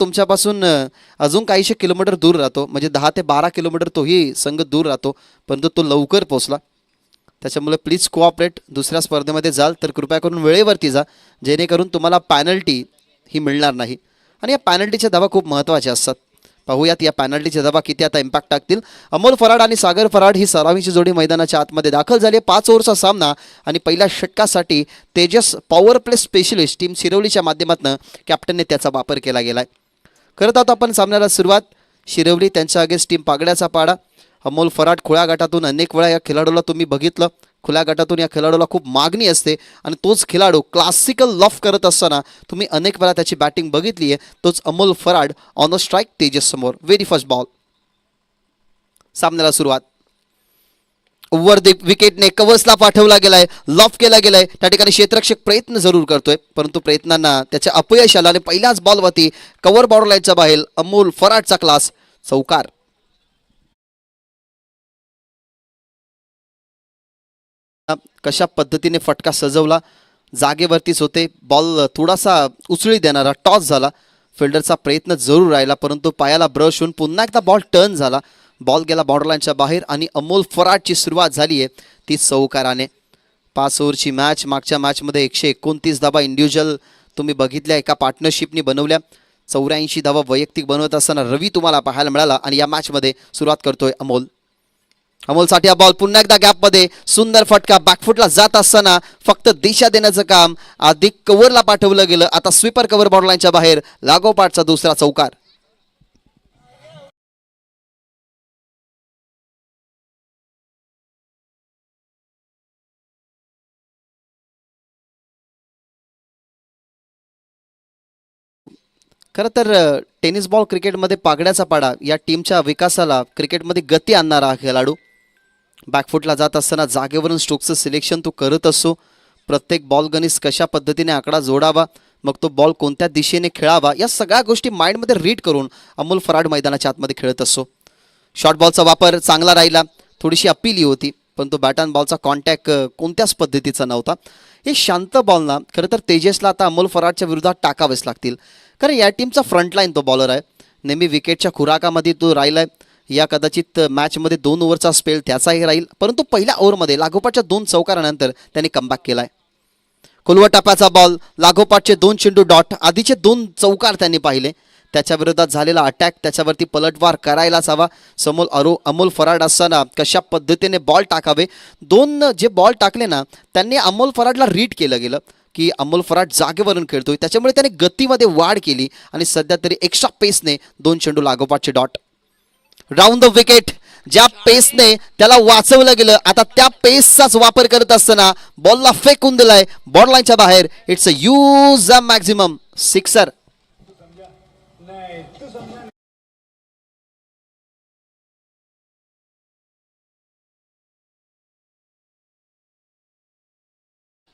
तुमच्यापासून अजून काहीशे किलोमीटर दूर राहतो, म्हणजे 10 ते 12 किलोमीटर तोही संघ दूर राहतो, परंतु तो लवकर पोहोचला. त्याच्यामुळे प्लीज कोऑपरेट. दुसऱ्या स्पर्धेमध्ये जाल तर कृपया करून वेळेवरती जा, जेणेकरून तुम्हाला पॅनल्टी ही मिळणार नाही. आणि या पॅनल्टीच्या धावा खूप महत्त्वाच्या असतात. पाहूयात या पॅनल्टीचे धावा किती आता इम्पॅक्ट टाकतील. अमोल फराड आणि सागर फराड ही सरावीची जोडी मैदानाच्या आतमध्ये दाखल झाली. 5 ओव्हरचा सामना आणि पहिल्या षटकासाठी Tejas power play specialist team शिरवलीच्या माध्यमातून कॅप्टनने त्याचा वापर केला गेला आहे. करत आहोत आपण सामन्याला सुरुवात. शिरवली त्यांच्या अगेन्स्ट टीम पागड्याचा पाडा. अमोल फराड खुल्या गटातून अनेक वेळा या खेळाडूला तुम्ही बघितलं. खुल्या गटातून या खेळाडूला खूप मागणी असते आणि तोच खेळाडू क्लासिकल लॉफ करत असताना तुम्ही अनेक वेळा त्याची बॅटिंग बघितली आहे. तोच Amol Farad on a strike Tejas समोर. Very first ball. सामन्याला सुरुवात. ओव्हर द विकेटने कव्हर्सला पाठवला गेलाय, लॉफ केला गेलाय. त्या ठिकाणी क्षेत्ररक्षक प्रयत्न जरूर करतोय, परंतु प्रयत्नांना त्याचे अपयश आलं आणि पहिल्याच बॉलवरती कव्हर बॉर्डर लाईनच्या बाहेर अमोल फराडचा क्लास चौकार. कशा पद्धतीने फटका सजवला, जागेवरतीच होते. बॉल थोडासा उचळी देणारा टॉस झाला. फिल्डरचा प्रयत्न जरूर राहिला, परंतु पायाला ब्रश होऊन पुन्हा एकदा बॉल टर्न झाला. बॉल गेला बॉर्डरलाईनच्या बाहेर आणि अमोल फराडची सुरुवात झाली आहे ती चौकाराने. 5 ओव्हरची मॅच. मागच्या मॅचमध्ये 129 धावा इंडिव्हिज्युअल तुम्ही बघितल्या, एका पार्टनरशिपनी बनवल्या. 84 धावा वैयक्तिक बनवत असताना रवी तुम्हाला पाहायला मिळाला आणि या मॅचमध्ये सुरुवात करतोय अमोल. अमोलसाठी हा बॉल पुन्हा एकदा गॅपमध्ये. सुंदर फटका. बॅकफुटला जात असताना फक्त दिशा देण्याचं काम अधिक कव्हरला पाठवलं गेलं. आता स्वीपर कव्हर बॉर्डरलाईनच्या बाहेर लागोपाठचा दुसरा चौकार. खरं तर टेनिस बॉल क्रिकेटमध्ये पागड्याचा पाडा या टीमच्या विकासाला क्रिकेटमध्ये गती आणणारा हा खेळाडू. बॅकफुटला जात असताना जागेवरून स्ट्रोकचं सिलेक्शन तो करत असतो. प्रत्येक बॉल गणित कशा पद्धतीने आकडा जोडावा, मग तो बॉल कोणत्या दिशेने खेळावा, या सगळ्या गोष्टी माइंडमध्ये रीड करून अमोल फराड मैदानाच्या आतमध्ये खेळत असतो. शॉर्ट बॉलचा वापर चांगला राहिला. थोडीशी अपिली होती, पण तो बॅट अँड बॉलचा कॉन्टॅक्ट कोणत्याच पद्धतीचा नव्हता. हे शांत बॉल ना खरं तर तेजसला आता अमोल फराडच्या विरोधात टाकावेच लागतील, कारण या टीमचा फ्रंटलाईन तो बॉलर आहे. नेहमी विकेटच्या खुराकामध्ये तो राहिला आहे. या कदाचित मॅचमध्ये 2 ओव्हरचा स्पेल त्याचाही राहील, परंतु पहिल्या ओव्हरमध्ये लागोपाठच्या 2 चौकारानंतर त्यांनी कमबॅक केलाय. खोलवर टप्प्याचा बॉल. लागोपाठचे 2 चेंडू डॉट. आधीचे 2 चौकार त्यांनी पाहिले. त्याच्या विरोधात झालेला अटॅक त्याच्यावरती पलटवार करायलाच हवा. समोर अमोल फराड असताना कशा पद्धतीने बॉल टाकावे. 2 जे बॉल टाकले ना त्यांनी अमोल फराडला रीड केलं गेलं की अमोल फराड जागेवरून खेळतोय, त्याच्यामुळे त्याने गतीमध्ये वाढ केली आणि सध्या तरी एक्स्ट्रा पेसने 2 चेंडू लागोपाठचे डॉट. Round the wicket. ज्या पेसने त्याला वाचवलं गेलं, आता त्या पेसचाच वापर करत असताना बॉलला फेकून दिलाय बॉर्डरलाईनच्या बाहेर. It's a use a maximum sixer.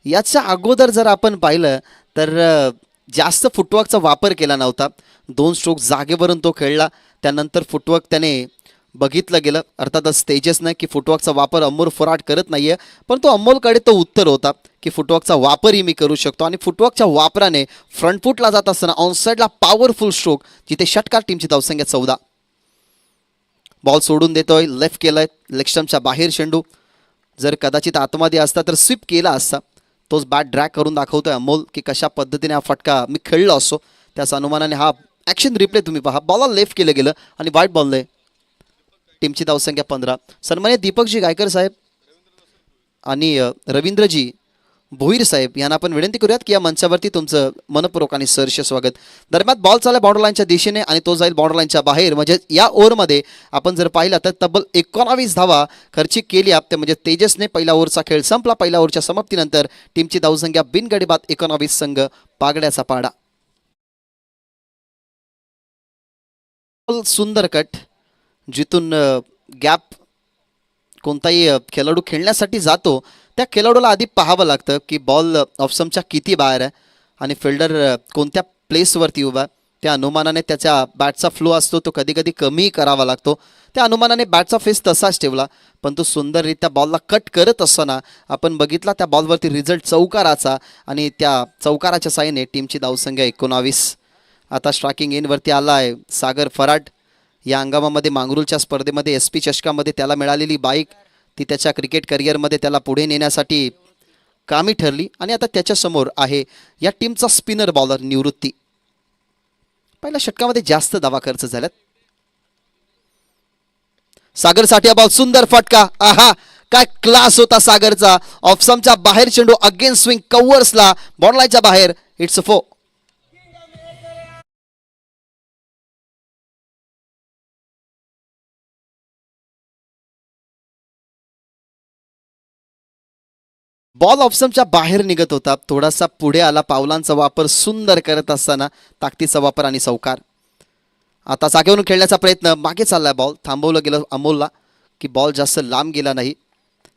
याच्या अगोदर जर आपण पाहिलं तर जास्त फुटवर्कचा वापर केला नव्हता. 2 स्ट्रोक जागेवरून तो खेळला. त्यानंतर फुटवर्क त्याने बघितलं गेलं. अर्थातच तेजसनं की फुटवर्कचा वापर अमोल फराड करत नाही आहे, पण तो अमोलकडे तो उत्तर होता की फुटवर्कचा वापरही मी करू शकतो. आणि फुटवर्कच्या वापराने फ्रंट फुटला जात असताना ऑनसाईडला पॉवरफुल स्ट्रोक, जिथे षटकार टीमची धावसंख्या 14. बॉल सोडून देतोय. लेफ्ट केलाय. लेगस्टम्पच्या बाहेर चेंडू. जर कदाचित आतमध्ये असता तर स्वीप केला असता. तोच बॅट ड्रॅग करून दाखवतोय अमोल की कशा पद्धतीने हा फटका मी खेळलो असतो. त्याच अनुमानाने हा ॲक्शन रिप्ले तुम्ही पहा. बॉलला लेफ्ट केलं गेलं आणि वाईट बॉल आहे. टीमची धावसंख्या 15. सन्मान्य दीपकजी गायकर साहेब आणि रवींद्रजी भोईर साहेब यांना आपण विनंती करूयात की या मंचावरती तुमचं मनपूर्वक आणि सहर्ष स्वागत. दरम्यान बॉल चालला बॉर्डरलाईनच्या दिशेने आणि तो जाईल बॉर्डरलाईनच्या बाहेर. म्हणजे या ओव्हरमध्ये आपण जर पाहिलं तर तब्बल 19 धावा खर्चिक केल्या. ते म्हणजे तेजसने पहिल्या ओव्हरचा खेळ संपला. पहिल्या ओव्हरच्या समाप्तीनंतर टीमची धावसंख्या बिनगडी बाद 19. संघ पागड्याचा पाडा. सुंदर कट, जिथून गॅप कोणताही खेळाडू खेळण्यासाठी जातो त्या खेळाडूला आधी पाहावं लागतं की बॉल ऑफस्टंपच्या किती बाहेर आहे आणि फिल्डर कोणत्या प्लेसवरती उभा आहे. त्या अनुमानाने त्याच्या बॅटचा फ्लो असतो तो कधी कधी कमी करावा लागतो. त्या अनुमानाने बॅटचा फेस तसाच ठेवला, पण तो सुंदररित्या बॉलला कट करत असताना आपण बघितला त्या बॉलवरती रिझल्ट चौकाराचा आणि त्या चौकाराच्या साहाय्याने टीमची धावसंख्या 19. आता स्ट्रायकिंग एनवरती आला आहे सागर फराट. या हंगामामध्ये मांगरूळच्या स्पर्धेमध्ये SP चषकामध्ये त्याला मिळालेली बाईक ती त्याच्या क्रिकेट करिअरमध्ये त्याला पुढे नेण्यासाठी कामी ठरली. आणि आता त्याच्यासमोर आहे या टीमचा स्पिनर बॉलर निवृत्ती. पहिल्या षटकामध्ये जास्त धावा खर्च झाल्यात. सागरसाठी बॉल, सुंदर फटका. आहा, काय क्लास होता सागरचा. ऑफस्टंपच्या बाहेर चेंडू, अगेन स्विंग कव्हर्सला, बॉललाईनच्या बाहेर. It's a 4. बॉल ऑफस्टंपच्या बाहेर निघत होता, थोडासा पुढे आला, पावलांचा वापर सुंदर करत असताना ताकदीचा वापर आणि चौकार. आता जागेवरून खेळण्याचा प्रयत्न, मागे चाललाय बॉल, थांबवलं गेलं अमोलला की बॉल जास्त लांब गेला नाही.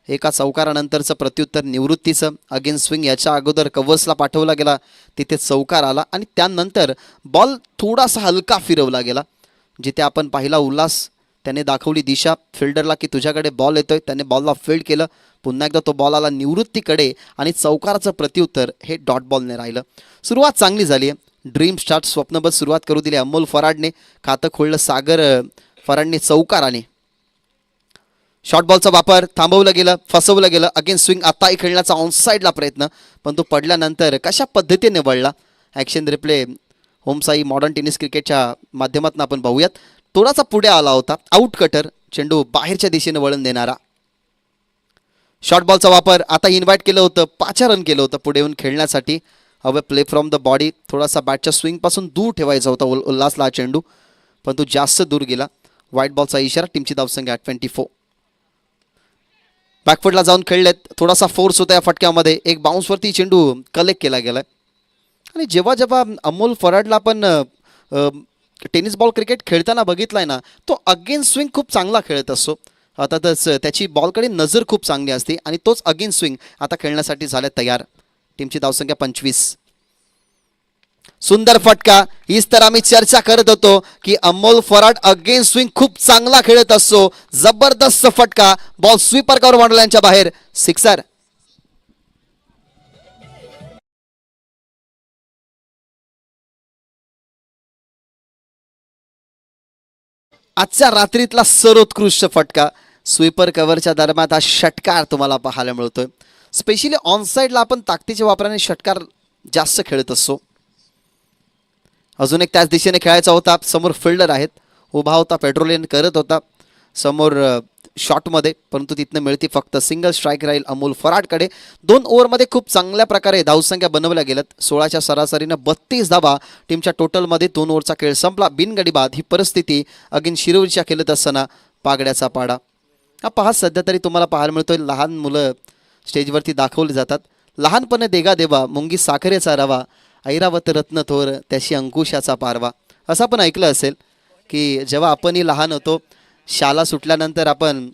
एका चौकारानंतरचं प्रत्युत्तर निवृत्तीचं. अगेन स्विंग, याच्या अगोदर कव्हर्सला पाठवला गेला, तिथे चौकार आला आणि त्यानंतर बॉल थोडासा हलका फिरवला गेला. जिथे आपण पाहिला उल्हास, त्याने दाखवली दिशा फिल्डरला की तुझ्याकडे बॉल येतोय. त्याने बॉलला फील्ड केलं. पुन्हा एकदा तो बॉल आला निवृत्तीकडे आणि चौकाराचं प्रत्युत्तर हे डॉट बॉलने राहिलं. सुरुवात चांगली झाली आहे. ड्रीम स्टार्ट, स्वप्नबद्ध सुरुवात करू दिली अमोल फराडने. खातं खोललं सागर फराडने चौकाराने. शॉर्ट बॉलचा वापर, थांबवलं गेलं, फसवलं गेलं. अगेन स्विंग, आताही खेळण्याचा ऑनसाईडला प्रयत्न, पण तो पडल्यानंतर कशा पद्धतीने वळला. ॲक्शन रिप्ले होमसाई मॉडर्न टेनिस क्रिकेटच्या माध्यमातून आपण पाहूयात. थोडासा पुढे आला होता, आउट कटर, चेंडू बाहेरच्या दिशेने वळण देणारा. शॉर्ट बॉलचा वापर, आता इन्व्हाइट केलं होतं, 5 रन केलं होतं पुढे येऊन खेळण्यासाठी. हवे प्ले फ्रॉम द बॉडी, थोडासा बॅटच्या स्विंगपासून दूर ठेवायचा होता उल्हासला हा चेंडू, पण तो जास्त दूर गेला. व्हाईट बॉलचा इशारा. टीमची धावसंख्या 24. बॅकफुटला जाऊन खेळलेत, थोडासा फोर्स होता या फटक्यामध्ये. एक बाउन्सवरती चेंडू कलेक्ट केला गेलाय. आणि जेव्हा जेव्हा अमोल फराडला आपण टेनिस बॉल क्रिकेट खेळताना बघितलाय ना, तो अगेन स्विंग खूप चांगला खेळत असतो. अर्थातच त्याची बॉलकडे नजर खूप चांगली असते आणि तोच अगेन स्विंग आता खेळण्यासाठी झाले तयार. टीमची धावसंख्या 25. सुंदर फटका. हीच तर आम्ही चर्चा करत होतो की अमोल फराड अगेन स्विंग खूप चांगला खेळत असतो. जबरदस्त फटका, बॉल स्वीपर करून मांडल्याच्या बाहेर. सिक्सर. आजच्या रात्रीतला सर्वोत्कृष्ट फटका. स्वीपर कव्हरच्या दरम्यान हा षटकार तुम्हाला पाहायला मिळतोय. स्पेशली ऑनसाईडला आपण ताकदीच्या वापराने षटकार जास्त खेळत असतो. अजून एक त्याच दिशेने खेळायचा होता. समोर फिल्डर आहेत, उभा होता, पेट्रोलियन करत होता समोर शॉटमध्ये, परंतु तिथनं मिळती फक्त सिंगल स्ट्राईक राहील अमोल फराडकडे. 2 ओव्हरमध्ये खूप चांगल्या प्रकारे धावसंख्या बनवल्या गेल्यात. 16च्या सरासरीनं 32 धावा टीमच्या टोटलमध्ये. 2 ओव्हरचा खेळ संपला, बिनगडी बाद. ही परिस्थिती अगेन शिरवळच्या खेळत असताना पागड्याचा पाडा. हा पहा, सध्या तरी तुम्हाला पाहायला मिळतोय लहान मुलं स्टेजवरती दाखवली जातात. लहानपणे देगा देवा, मुंगी साखरेचा रवा, ऐरावत रत्न थोर, त्याशी अंकुशाचा पारवा. असं आपण ऐकलं असेल की जेव्हा आपणही लहान होतो, शाळा सुटल्यानंतर आपण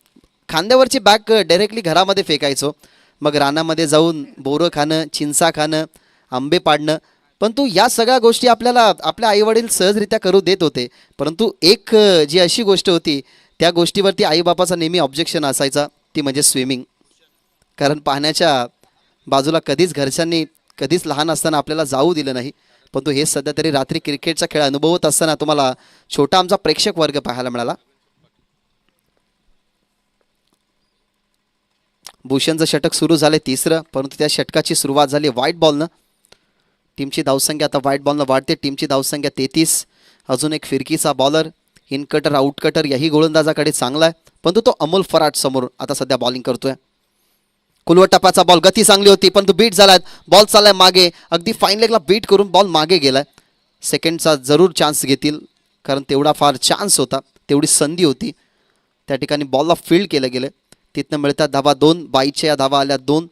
खांद्यावरची बॅग डायरेक्टली घरामध्ये फेकायचो. मग रानामध्ये जाऊन बोरं खाणं, चिंचा खाणं, आंबे पाडणं. परंतु या सगळ्या गोष्टी आपल्याला आपल्या आईवडील सहजरित्या करू देत होते. परंतु एक जी अशी गोष्ट होती, त्या गोष्टीवरती आईबापाचा नेहमी ऑब्जेक्शन असायचा, ती म्हणजे स्विमिंग. कारण पाण्याच्या बाजूला कधीच घरच्यांनी कधीच लहान असताना आपल्याला जाऊ दिलं नाही. परंतु हे सध्या तरी रात्री क्रिकेटचा खेळ अनुभवत असताना तुम्हाला छोटा आमचा प्रेक्षक वर्ग पाहायला मिळाला. भूषणचं षटक सुरू झाले 3रं, परंतु त्या षटकाची सुरुवात झाली व्हाईट बॉलनं. टीमची धावसंख्या आता व्हाईट बॉलनं वाढते. टीमची धावसंख्या 33. अजून एक फिरकीचा bowler, in cutter, out cutter, याही गोलंदाजाकडे चांगला आहे, परंतु तो अमोल फराड समोर आता सध्या बॉलिंग करतोय. कुलवट टप्प्याचा बॉल, गती चांगली होती परंतु बीट झालाय. बॉल चाललाय मागे, अगदी फाईन लेगला बीट करून बॉल मागे गेलाय. सेकंडचा जरूर चान्स घेतील, कारण तेवढा फार चान्स होता, तेवढी संधी होती. त्या ठिकाणी बॉलला फील्ड केलं गेलं. तिथनं मिळतात धावा 2. बाईच्या या धावा आल्या 2.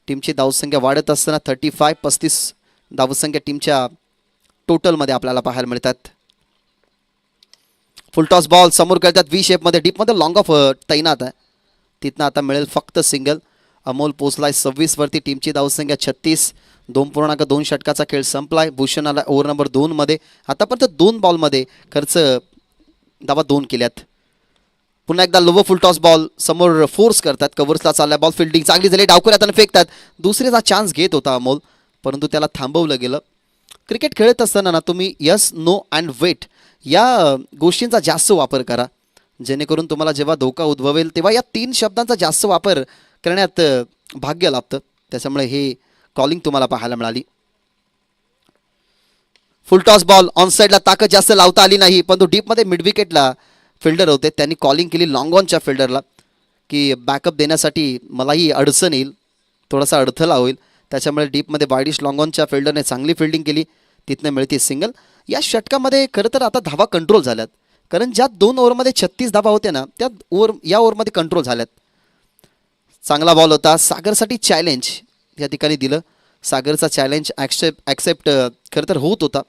टीमची धावसंख्या वाढत असताना 35 धावसंख्या टीमच्या टोटलमध्ये आपल्याला पाहायला मिळतात. फुलटॉस बॉल समोर करतात व्ही शेपमध्ये, डीपमध्ये लॉंग ऑफ तैनात आहे. तिथनं आता मिळेल फक्त सिंगल. अमोल पोचलाय 26 वरती. टीमची धावसंख्या 36. 2.2 षटकाचा खेळ संपलाय. भूषण आला ओव्हर नंबर 2 मध्ये. आतापर्यंत 2 बॉलमध्ये खर्च धावा 2 केल्यात. पुन्हा एकदा लोवर फुलटॉस बॉल समोर फोर्स करतात. कव्हर्सला चाललाय बॉल, फिल्डिंग चांगली झाली, डावकर हाताने फेकतात. दुसरीचा चान्स घेत होता अमोल, परंतु त्याला थांबवलं गेलं. क्रिकेट खेळत असताना ना तुम्ही यस नो अँड वेट या गोष्टींचा जास्त वापर करा, जेणेकरून तुम्हाला जेव्हा धोका उद्भवेल तेव्हा या 3 शब्दांचा जास्त वापर करण्यात भाग्य लाभतं. त्याच्यामुळे हे कॉलिंग तुम्हाला पाहायला मिळाली. फुल टॉस बॉल ऑन साईडला ताकद जास्त लावता आली नाही, पण तो डीपमध्ये मिड विकेटला फिल्डर होते, त्यांनी कॉलिंग केली लॉंग ऑनच्या फिल्डरला की बॅकअप देण्यासाठी मलाही अडचण येईल, थोडासा अडथळा होईल. त्याच्यामुळे डीपमध्ये वाईडिश लॉंग ऑनच्या फिल्डरने चांगली फिल्डिंग केली, तिथनं मिळते सिंगल. या षटकामध्ये खरं तर आता धावा कंट्रोल झाल्यात, कारण ज्या 2 ओव्हरमध्ये 36 धावा होत्या ना त्या या ओव्हरमध्ये कंट्रोल झाल्यात. चांगला बॉल होता, सागरसाठी चॅलेंज या ठिकाणी दिलं. सागरचा चॅलेंज ॲक्सेप्ट खरं तर होत होता,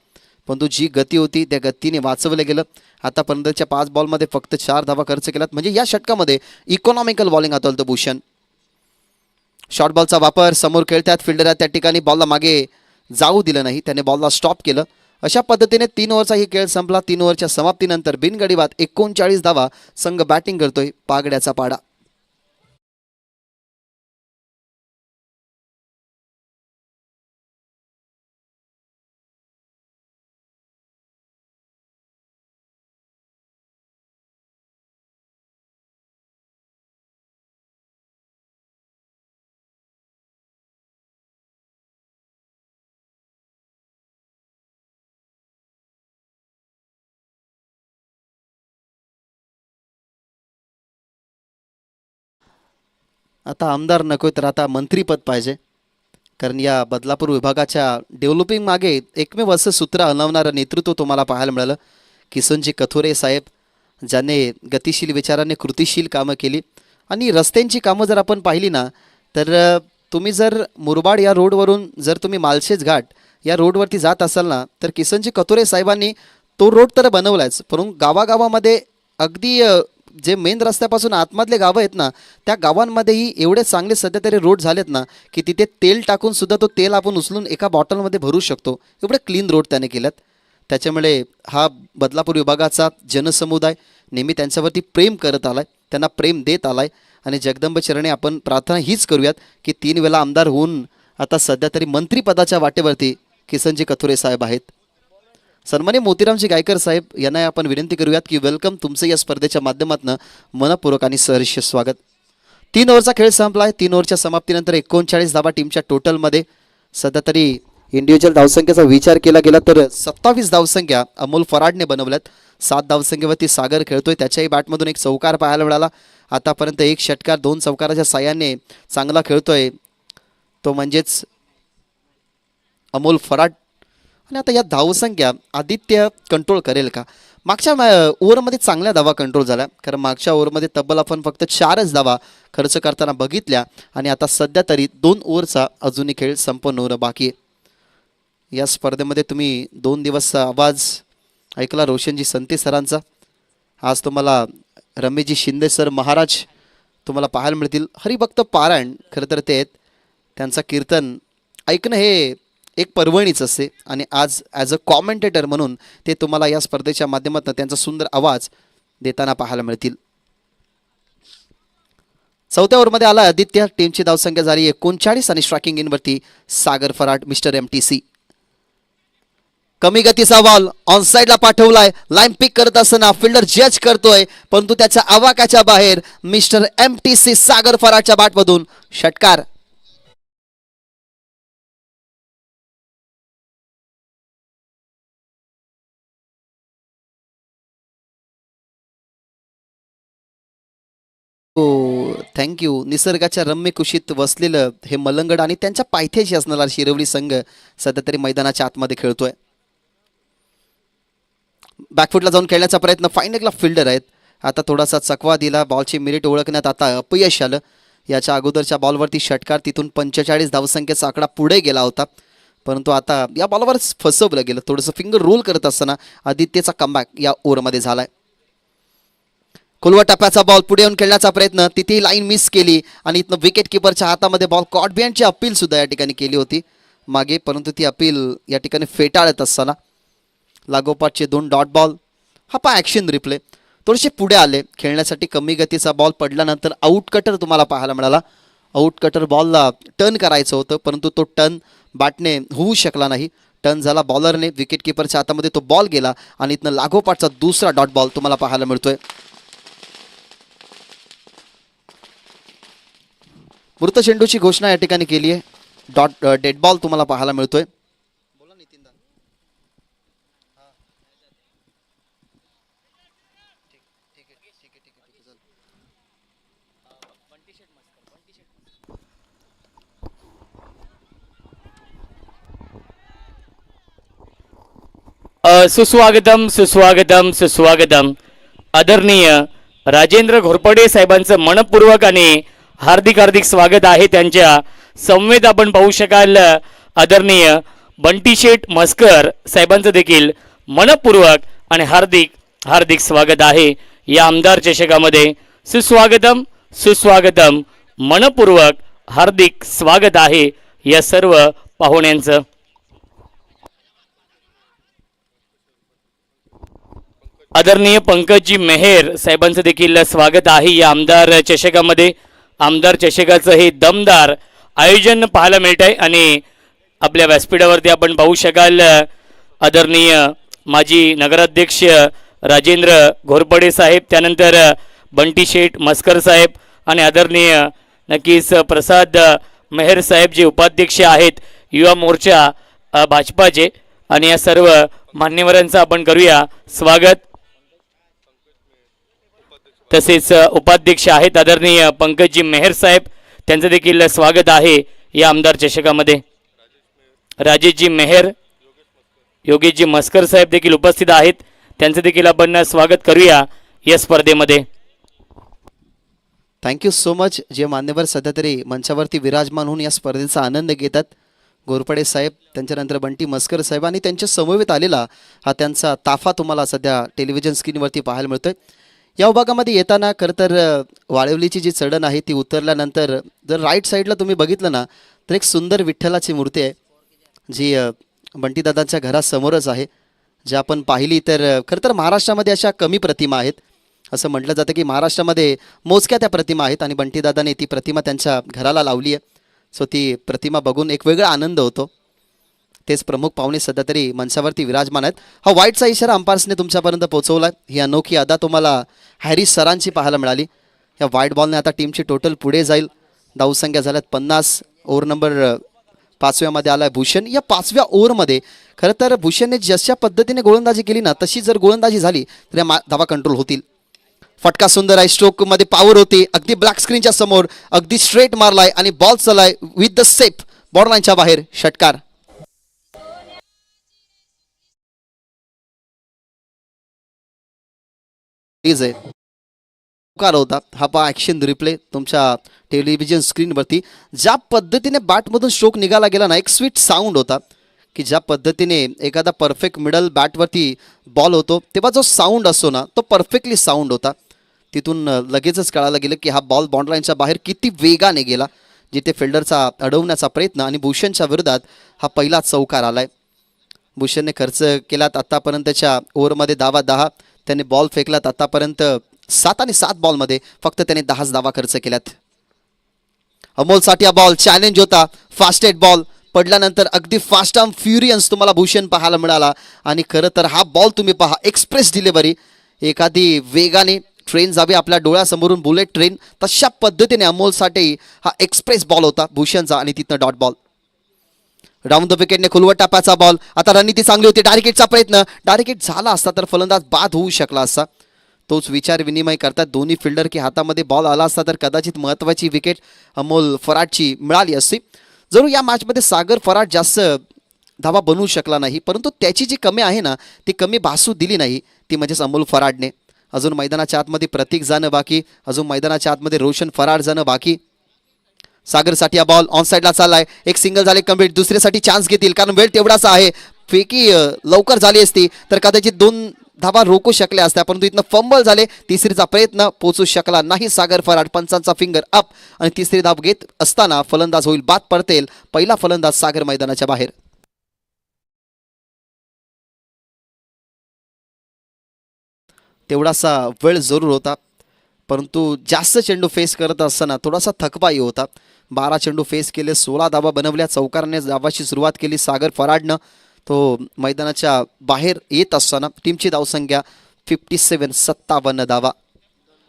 परंतु जी गती होती त्या गतीने वाचवलं गेलं. आतापर्यंतच्या 5 बॉलमध्ये फक्त 4 धावा खर्च केल्यात, म्हणजे या षटकामध्ये इकॉनॉमिकल बॉलिंग हाताळतं भूषण. शॉर्ट बॉलचा वापर, समोर खेळतात फिल्डर त्या ठिकाणी बॉलला मागे जाऊ दिलं नाही, त्याने बॉलला स्टॉप केलं. अशा पद्धतीने 3 ओव्हरचा ही खेळ संपला. 3 ओव्हरच्या समाप्तीनंतर बिनगडी बाद 39 धावा संघ बॅटिंग करतोय पागड्याचा पाडा. आता आमदार नकोय तर आता मंत्रीपद पाहिजे, कारण या बदलापूर विभागाच्या डेव्हलपिंग मागे एकमेव असं सूत्र आणवणारं नेतृत्व तुम्हाला पाहायला मिळालं. किसनजी कथोरे साहेब, ज्याने गतिशील विचाराने कृतिशील कामं केली. आणि रस्त्यांची कामं जर आपण पाहिली ना तर तुम्ही जर मुरबाड या रोडवरून जर तुम्ही मालशेज घाट या रोडवरती जात असाल ना तर किसनजी कथोरे साहेबांनी तो रोड तर बनवलाच, परंतु गावागावामध्ये अगदी जे मेन रस्त्यापासून आतमधले गावं आहेत ना त्या गावांमध्येही एवढे चांगले सध्या तरी रोड झालेत ना की तिथे तेल टाकून सुद्धा तो तेल आपण उचलून एका बॉटलमध्ये भरू शकतो, एवढे क्लीन रोड त्याने केलेत. त्याच्यामुळे हा बदलापूर विभागाचा जनसमुदाय नेहमी त्यांच्यावरती प्रेम करत आलाय, त्यांना प्रेम देत आलाय. आणि जगदंब चरणी आपण प्रार्थना हीच करूयात की 3 वेळा आमदार होऊन आता सध्या तरी मंत्रीपदाच्या वाटेवरती किसनजी कथोरे साहेब आहेत. सन्मान्य मोतीरामजी गायकर साहेब यांना आपण विनंती करूयात की वेलकम, तुमचं या स्पर्धेच्या माध्यमातून मनपूर्वक आणि सहर्ष स्वागत. 3 ओव्हरचा खेळ संपलाय. 3 ओव्हरच्या समाप्तीनंतर 39 धावा टीमच्या टोटलमध्ये. सध्या तरी इंडिव्हिज्युअल धावसंख्येचा विचार केला गेला तर 27 धावसंख्या अमोल फराडने बनवल्यात. 7 धावसंख्येवरती सागर खेळतोय, त्याच्याही बॅटमधून एक चौकार पाहायला मिळाला. आतापर्यंत 1 षटकार 2 चौकाराच्या साह्याने चांगला खेळतोय तो म्हणजेच अमोल फराड. आणि आता या धावसंख्या आदित्य कंट्रोल करेल का? मागच्या ओव्हरमध्ये चांगल्या धावा कंट्रोल झाल्या, कारण मागच्या ओव्हरमध्ये तब्बल आपण फक्त 4च धावा खर्च करताना बघितल्या. आणि आता सध्या तरी 2 ओव्हरचा अजूनही खेळ संपन्न होणं बाकी आहे. या स्पर्धेमध्ये तुम्ही 2 दिवसचा आवाज ऐकला रोशनजी संते सरांचा. आज तुम्हाला रमेशजी शिंदे सर महाराज तुम्हाला पाहायला मिळतील. हरिभक्त पारायण खरं तर ते आहेत, त्यांचं कीर्तन ऐकणं हे एक पर्वणीच असते. आणि आज ॲज अ कॉमेंटेटर म्हणून ते तुम्हाला या स्पर्धेच्या माध्यमातून त्यांचा सुंदर आवाज देताना पाहायला मिळतील. 4थ्या ओव्हरमध्ये आला आदित्य. टीमची धावसंख्या झाली 39 आणि स्ट्रायकिंग इनवरती सागर फराट मिस्टर MTC. कमी गतीचा बॉल ऑन साईडला पाठवलाय. लाईन पिक करत असताना फिल्डर जज करतोय, परंतु त्याच्या आवाक्याच्या बाहेर मिस्टर MTC सागर फराटच्या बॅटमधून षटकार. थँक्यू. निसर्गाच्या रम्य कुशीत वसलेलं हे मलंगड आणि त्यांच्या पायथ्याशी असणारा शिरवली संघ सध्या तरी मैदानाच्या आतमध्ये खेळतोय. बॅकफुटला जाऊन खेळण्याचा प्रयत्न, फाईन एकला फिल्डर आहेत. आता थोडासा चकवा दिला, बॉलची मिनिट ओळखण्यात आता अपयश आलं. याच्या अगोदरच्या बॉलवरती षटकार, तिथून 45 धावसंख्येचा आकडा पुढे गेला होता, परंतु आता या बॉलवर फसवलं गेलं. थोडंसं फिंगर रोल करत असताना आदित्यचा कमबॅक या ओव्हरमध्ये झालाय. खुलवा टप्प्याचा बॉल पुढे येऊन खेळण्याचा प्रयत्न, तिथे लाईन मिस केली आणि इथनं विकेट किपरच्या हातामध्ये बॉल कॉट बिहाइंडची अपील सुद्धा या ठिकाणी केली होती मागे, परंतु ती अपील या ठिकाणी फेटाळत असताना लागोपाठचे 2 डॉट बॉल. हा पा ॲक्शन रिप्ले, थोडेसे पुढे आले खेळण्यासाठी. कमी गतीचा बॉल पडल्यानंतर आउट कटर तुम्हाला पाहायला मिळाला. आउट कटर बॉलला टर्न करायचं होतं, परंतु तो टर्न बॅटने होऊ शकला नाही. टर्न झाला बॉलरने, विकेट किपरच्या हातामध्ये तो बॉल गेला आणि इथनं लागोपाठचा दुसरा डॉट बॉल तुम्हाला पाहायला मिळतोय. मृत चेंडूची घोषणा या ठिकाणी केली आहे. डेड बॉल तुम्हाला पाहायला मिळतोय. सुस्वागतम सुस्वागतम सुस्वागतम. आदरणीय राजेंद्र घोरपडे साहेबांचं मनपूर्वक आणि हार्दिक हार्दिक स्वागत आहे. त्यांच्या संवेद आपण पाहू शकाल. आदरणीय बंटी शेठ मस्कर साहेबांचं देखील मनपूर्वक आणि हार्दिक हार्दिक स्वागत आहे या आमदार चषकामध्ये. सुस्वागतम सुस्वागतम, मनपूर्वक हार्दिक स्वागत आहे या सर्व पाहुण्यांचं. आदरणीय पंकजी मेहर साहेबांचं देखील स्वागत आहे या आमदार चषकामध्ये. आमदार चषकाचं हे दमदार आयोजन पाहायला मिळत आहे आणि आपल्या व्यासपीठावरती आपण पाहू शकाल. आदरणीय माजी नगराध्यक्ष राजेंद्र घोरपडे साहेब, त्यानंतर बंटी शेठ मस्कर साहेब आणि आदरणीय नक्कीच प्रसाद मेहर साहेब जे उपाध्यक्ष आहेत युवा मोर्चा भाजपाचे, आणि या सर्व मान्यवरांचं आपण करूया स्वागत. तसेच उपाध्यक्ष आहेत आदरणीय पंकजी मेहर साहेब, त्यांचं देखील स्वागत आहे या आमदार चषकामध्ये. राजेशजी मेहर, योगेशजी मस्कर साहेब देखील उपस्थित आहेत, त्यांचं देखील आपण स्वागत करूया या स्पर्धेमध्ये. Thank you so much. जे मान्यवर सध्या तरी मंचावरती विराजमान होऊन या स्पर्धेचा आनंद घेतात, घोरपडे साहेब, त्यांच्यानंतर बंटी मस्कर साहेब आणि त्यांच्या समवेत आलेला हा त्यांचा ताफा तुम्हाला सध्या टेलिव्हिजन स्क्रीनवरती पाहायला मिळतोय. या विभागामध्ये येताना खरं तर वाळवलीची जी चढण आहे ती उतरल्यानंतर जर राईट साईडला तुम्ही बघितलं ना तर एक सुंदर विठ्ठलाची मूर्ती आहे जी बंटीदादांच्या घरासमोरच आहे. जी आपण पाहिली तर खरं तर महाराष्ट्रामध्ये अशा कमी प्रतिमा आहेत. असं म्हटलं जातं की महाराष्ट्रामध्ये मोजक्या त्या प्रतिमा आहेत आणि बंटीदादाने ती प्रतिमा त्यांच्या घराला लावली आहे. सो ती प्रतिमा बघून एक वेगळा आनंद होतो. तेच प्रमुख पाहुणे सध्या तरी मंचावरती विराजमान आहेत. हा वाईटचा इशारा अंपायर्सने तुमच्यापर्यंत पोहोचवला. ही अनोखी अदा तुम्हाला हॅरिस सरांची पाहायला मिळाली. या वाईट बॉलने आता टीमची टोटल पुढे जाईल. धावसंख्या झाल्यात 50. ओव्हर नंबर 5व्यामध्ये आला आहे भूषण. या 5व्या ओव्हरमध्ये खरं तर भूषणने जशा पद्धतीने गोलंदाजी केली ना तशी जर गोलंदाजी झाली तर या धावा कंट्रोल होतील. फटका सुंदर आहे, स्ट्रोकमध्ये पॉवर होती, अगदी ब्लॅक स्क्रीनच्या समोर अगदी स्ट्रेट मारलाय आणि बॉल चलाय विथ द सेफ बॉर्डर लाईनच्या बाहेर. षटकार. होता हा पा ॲक्शन रिप्ले तुमच्या टेलिव्हिजन स्क्रीनवरती. ज्या पद्धतीने बॅटमधून स्ट्रोक निघाला गेला ना, एक स्वीट साऊंड होता की ज्या पद्धतीने एखादा परफेक्ट मिडल बॅटवरती बॉल होतो तेव्हा जो साऊंड असतो ना तो परफेक्टली साऊंड होता. तिथून लगेचच कळायला गेलं की हा बॉल बाउंड्रीलाईनच्या बाहेर किती वेगाने गेला, जिथे फिल्डरचा अडवण्याचा प्रयत्न आणि भूषणच्या विरोधात हा पहिला चौकार आलाय. भूषणने खर्च केलात आत्तापर्यंतच्या ओव्हरमध्ये धावा 10. त्याने बॉल फेकलात आतापर्यंत 7 आणि 7 बॉलमध्ये फक्त त्याने 10 धावा खर्च केल्यात. अमोलसाठी हा बॉल चॅलेंज होता. फास्टेड बॉल पडल्यानंतर अगदी फास्ट आर्म फ्युरियन्स तुम्हाला भूषण पाहायला मिळाला. आणि खरं तर हा बॉल तुम्ही पहा, एक्सप्रेस डिलिव्हरी, एखादी वेगाने ट्रेन जावी आपल्या डोळ्यासमोरून बुलेट ट्रेन, तशा पद्धतीने अमोलसाठी हा एक्सप्रेस बॉल होता भूषणचा आणि तिथनं डॉट बॉल. राऊंड द विकेटने खुलवट टापाचा बॉल. आता रणनीती चांगली होती, डायरेक्ट हिटचा प्रयत्न, डायरेक्ट हिट झाला असता तर फलंदाज बाद होऊ शकला असता. तोच विचार विनिमय करतात दोन्ही फिल्डर की हातामध्ये बॉल आला असता तर कदाचित महत्त्वाची विकेट अमोल फराडची मिळाली असती. जरूर या मॅचमध्ये सागर फराड जास्त धावा बनवू शकला नाही, परंतु त्याची जी कमी आहे ना ती कमी भासू दिली नाही, ती म्हणजेच अमोल फराडने. अजून मैदानाच्या आतमध्ये प्रतीक जाणं बाकी, अजून मैदानाच्या आतमध्ये रोशन फराड जाणं बाकी. सागरसाठी हा बॉल ऑन साईडला चाललाय, एक सिंगल झाले कंप्लीट, दुसऱ्यासाठी चान्स घेतील कारण वेळ तेवढाच आहे. फेकी लवकर झाली असती तर कदाचित 2 धावा रोखू शकल्या असत्या, परंतु इथनं फंबल झाले. तिसरीचा प्रयत्न पोहोचू शकला नाही सागर फराड. पंचांचा फिंगर अप आणि तिसरी धाव घेत असताना फलंदाज होईल बाद पडतेल. पहिला फलंदाज सागर मैदानाच्या बाहेर. तेवढासा वेळ जरूर होता, परंतु जास्त चेंडू फेस करत असताना थोडासा थकवाही होता. 12 चेंडू फेस केले, 16 धावा बनवल्या. चौकाराने धावाची सुरुवात केली सागर फराडनं. तो मैदानाच्या बाहेर येत असताना टीमची धावसंख्या 57 धावा.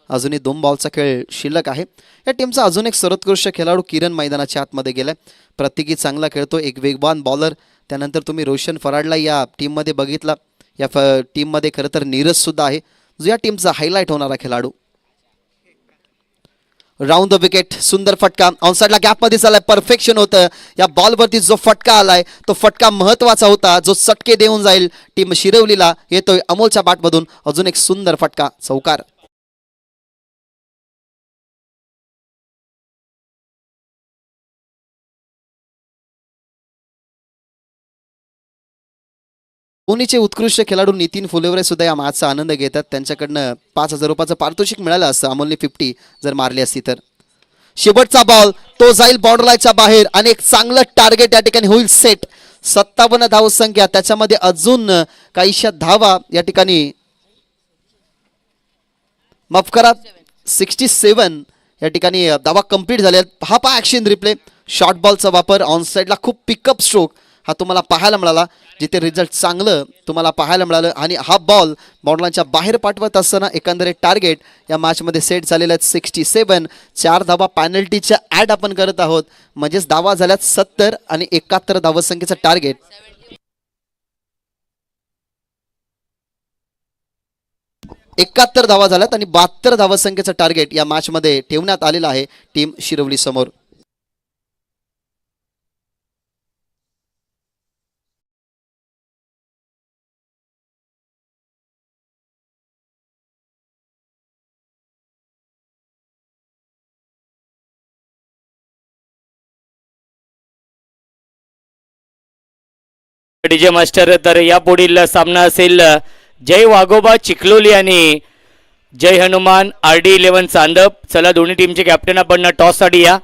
अजूनही 2 बॉलचा खेळ शिल्लक आहे. या टीमचा अजून एक सर्वोत्कृष्ट खेळाडू किरण मैदानाच्या आतमध्ये गेलाय. प्रत्येकी चांगला खेळतो, एक वेगवान बॉलर. त्यानंतर तुम्ही रोशन फराडला या टीममध्ये बघितला. या टीममध्ये खरं तर नीरज सुद्धा आहे, जो या टीमचा हायलाईट होणारा खेळाडू. राऊंड द विकेट, सुंदर फटका ऑनसाइडला गॅपमध्ये चाललाय. परफेक्शन होतं या बॉलवरती. जो फटका आलाय तो फटका महत्वाचा होता, जो चटके देऊन जाईल टीम शिरवलीला. येतोय अमोलच्या बॅटमधून अजून एक सुंदर फटका, चौकार. दोन्हीचे उत्कृष्ट खेळाडू नितीन फुलेवरे सुद्धा या मॅचचा आनंद घेतात. त्यांच्याकडनं 5,000 रुपयाचं पारितोषिक मिळालं असतं अमोलने 50 जर मारली असती तर. शेवटचा बॉल तो जाईल बॉर्डर लाईनच्या बाहेर आणि एक चांगलं टार्गेट या ठिकाणी होईल सेट. 57 धावसंख्या, त्याच्यामध्ये अजून काहीशा धावा या ठिकाणी माफ करा 67 या ठिकाणी धावा कंप्लीट झाल्या. हा पहा ऍक्शन रिप्ले. शॉर्ट बॉलचा वापर ऑन साईडला, खूप पिकअप स्ट्रोक हा तुम्हाला पाहायला मिळाला, जिथे रिझल्ट चांगलं तुम्हाला पाहायला मिळालं. आणि हा बॉल बॉर्डरलाईनच्या बाहेर पाठवत असताना एकंदरीत टार्गेट या मॅचमध्ये सेट झालेले आहेत 67. 4 धावा पॅनल्टीच्या ॲड आपण करत आहोत, म्हणजेच धावा झाल्यात 70 आणि 71 धावसंख्येचं टार्गेट. एकाहत्तर धावा झाल्यात आणि 72 धावसंख्येचं टार्गेट या मॅचमध्ये ठेवण्यात आलेलं आहे टीम शिरवली समोर. डीजे मास्टर, तर या पुढील सामना असेल जय वाघोबा चिखलोली आणि जय हनुमान RD11 चांदप. चला दोन्ही टीमचे कॅप्टन आपण टॉससाठी या.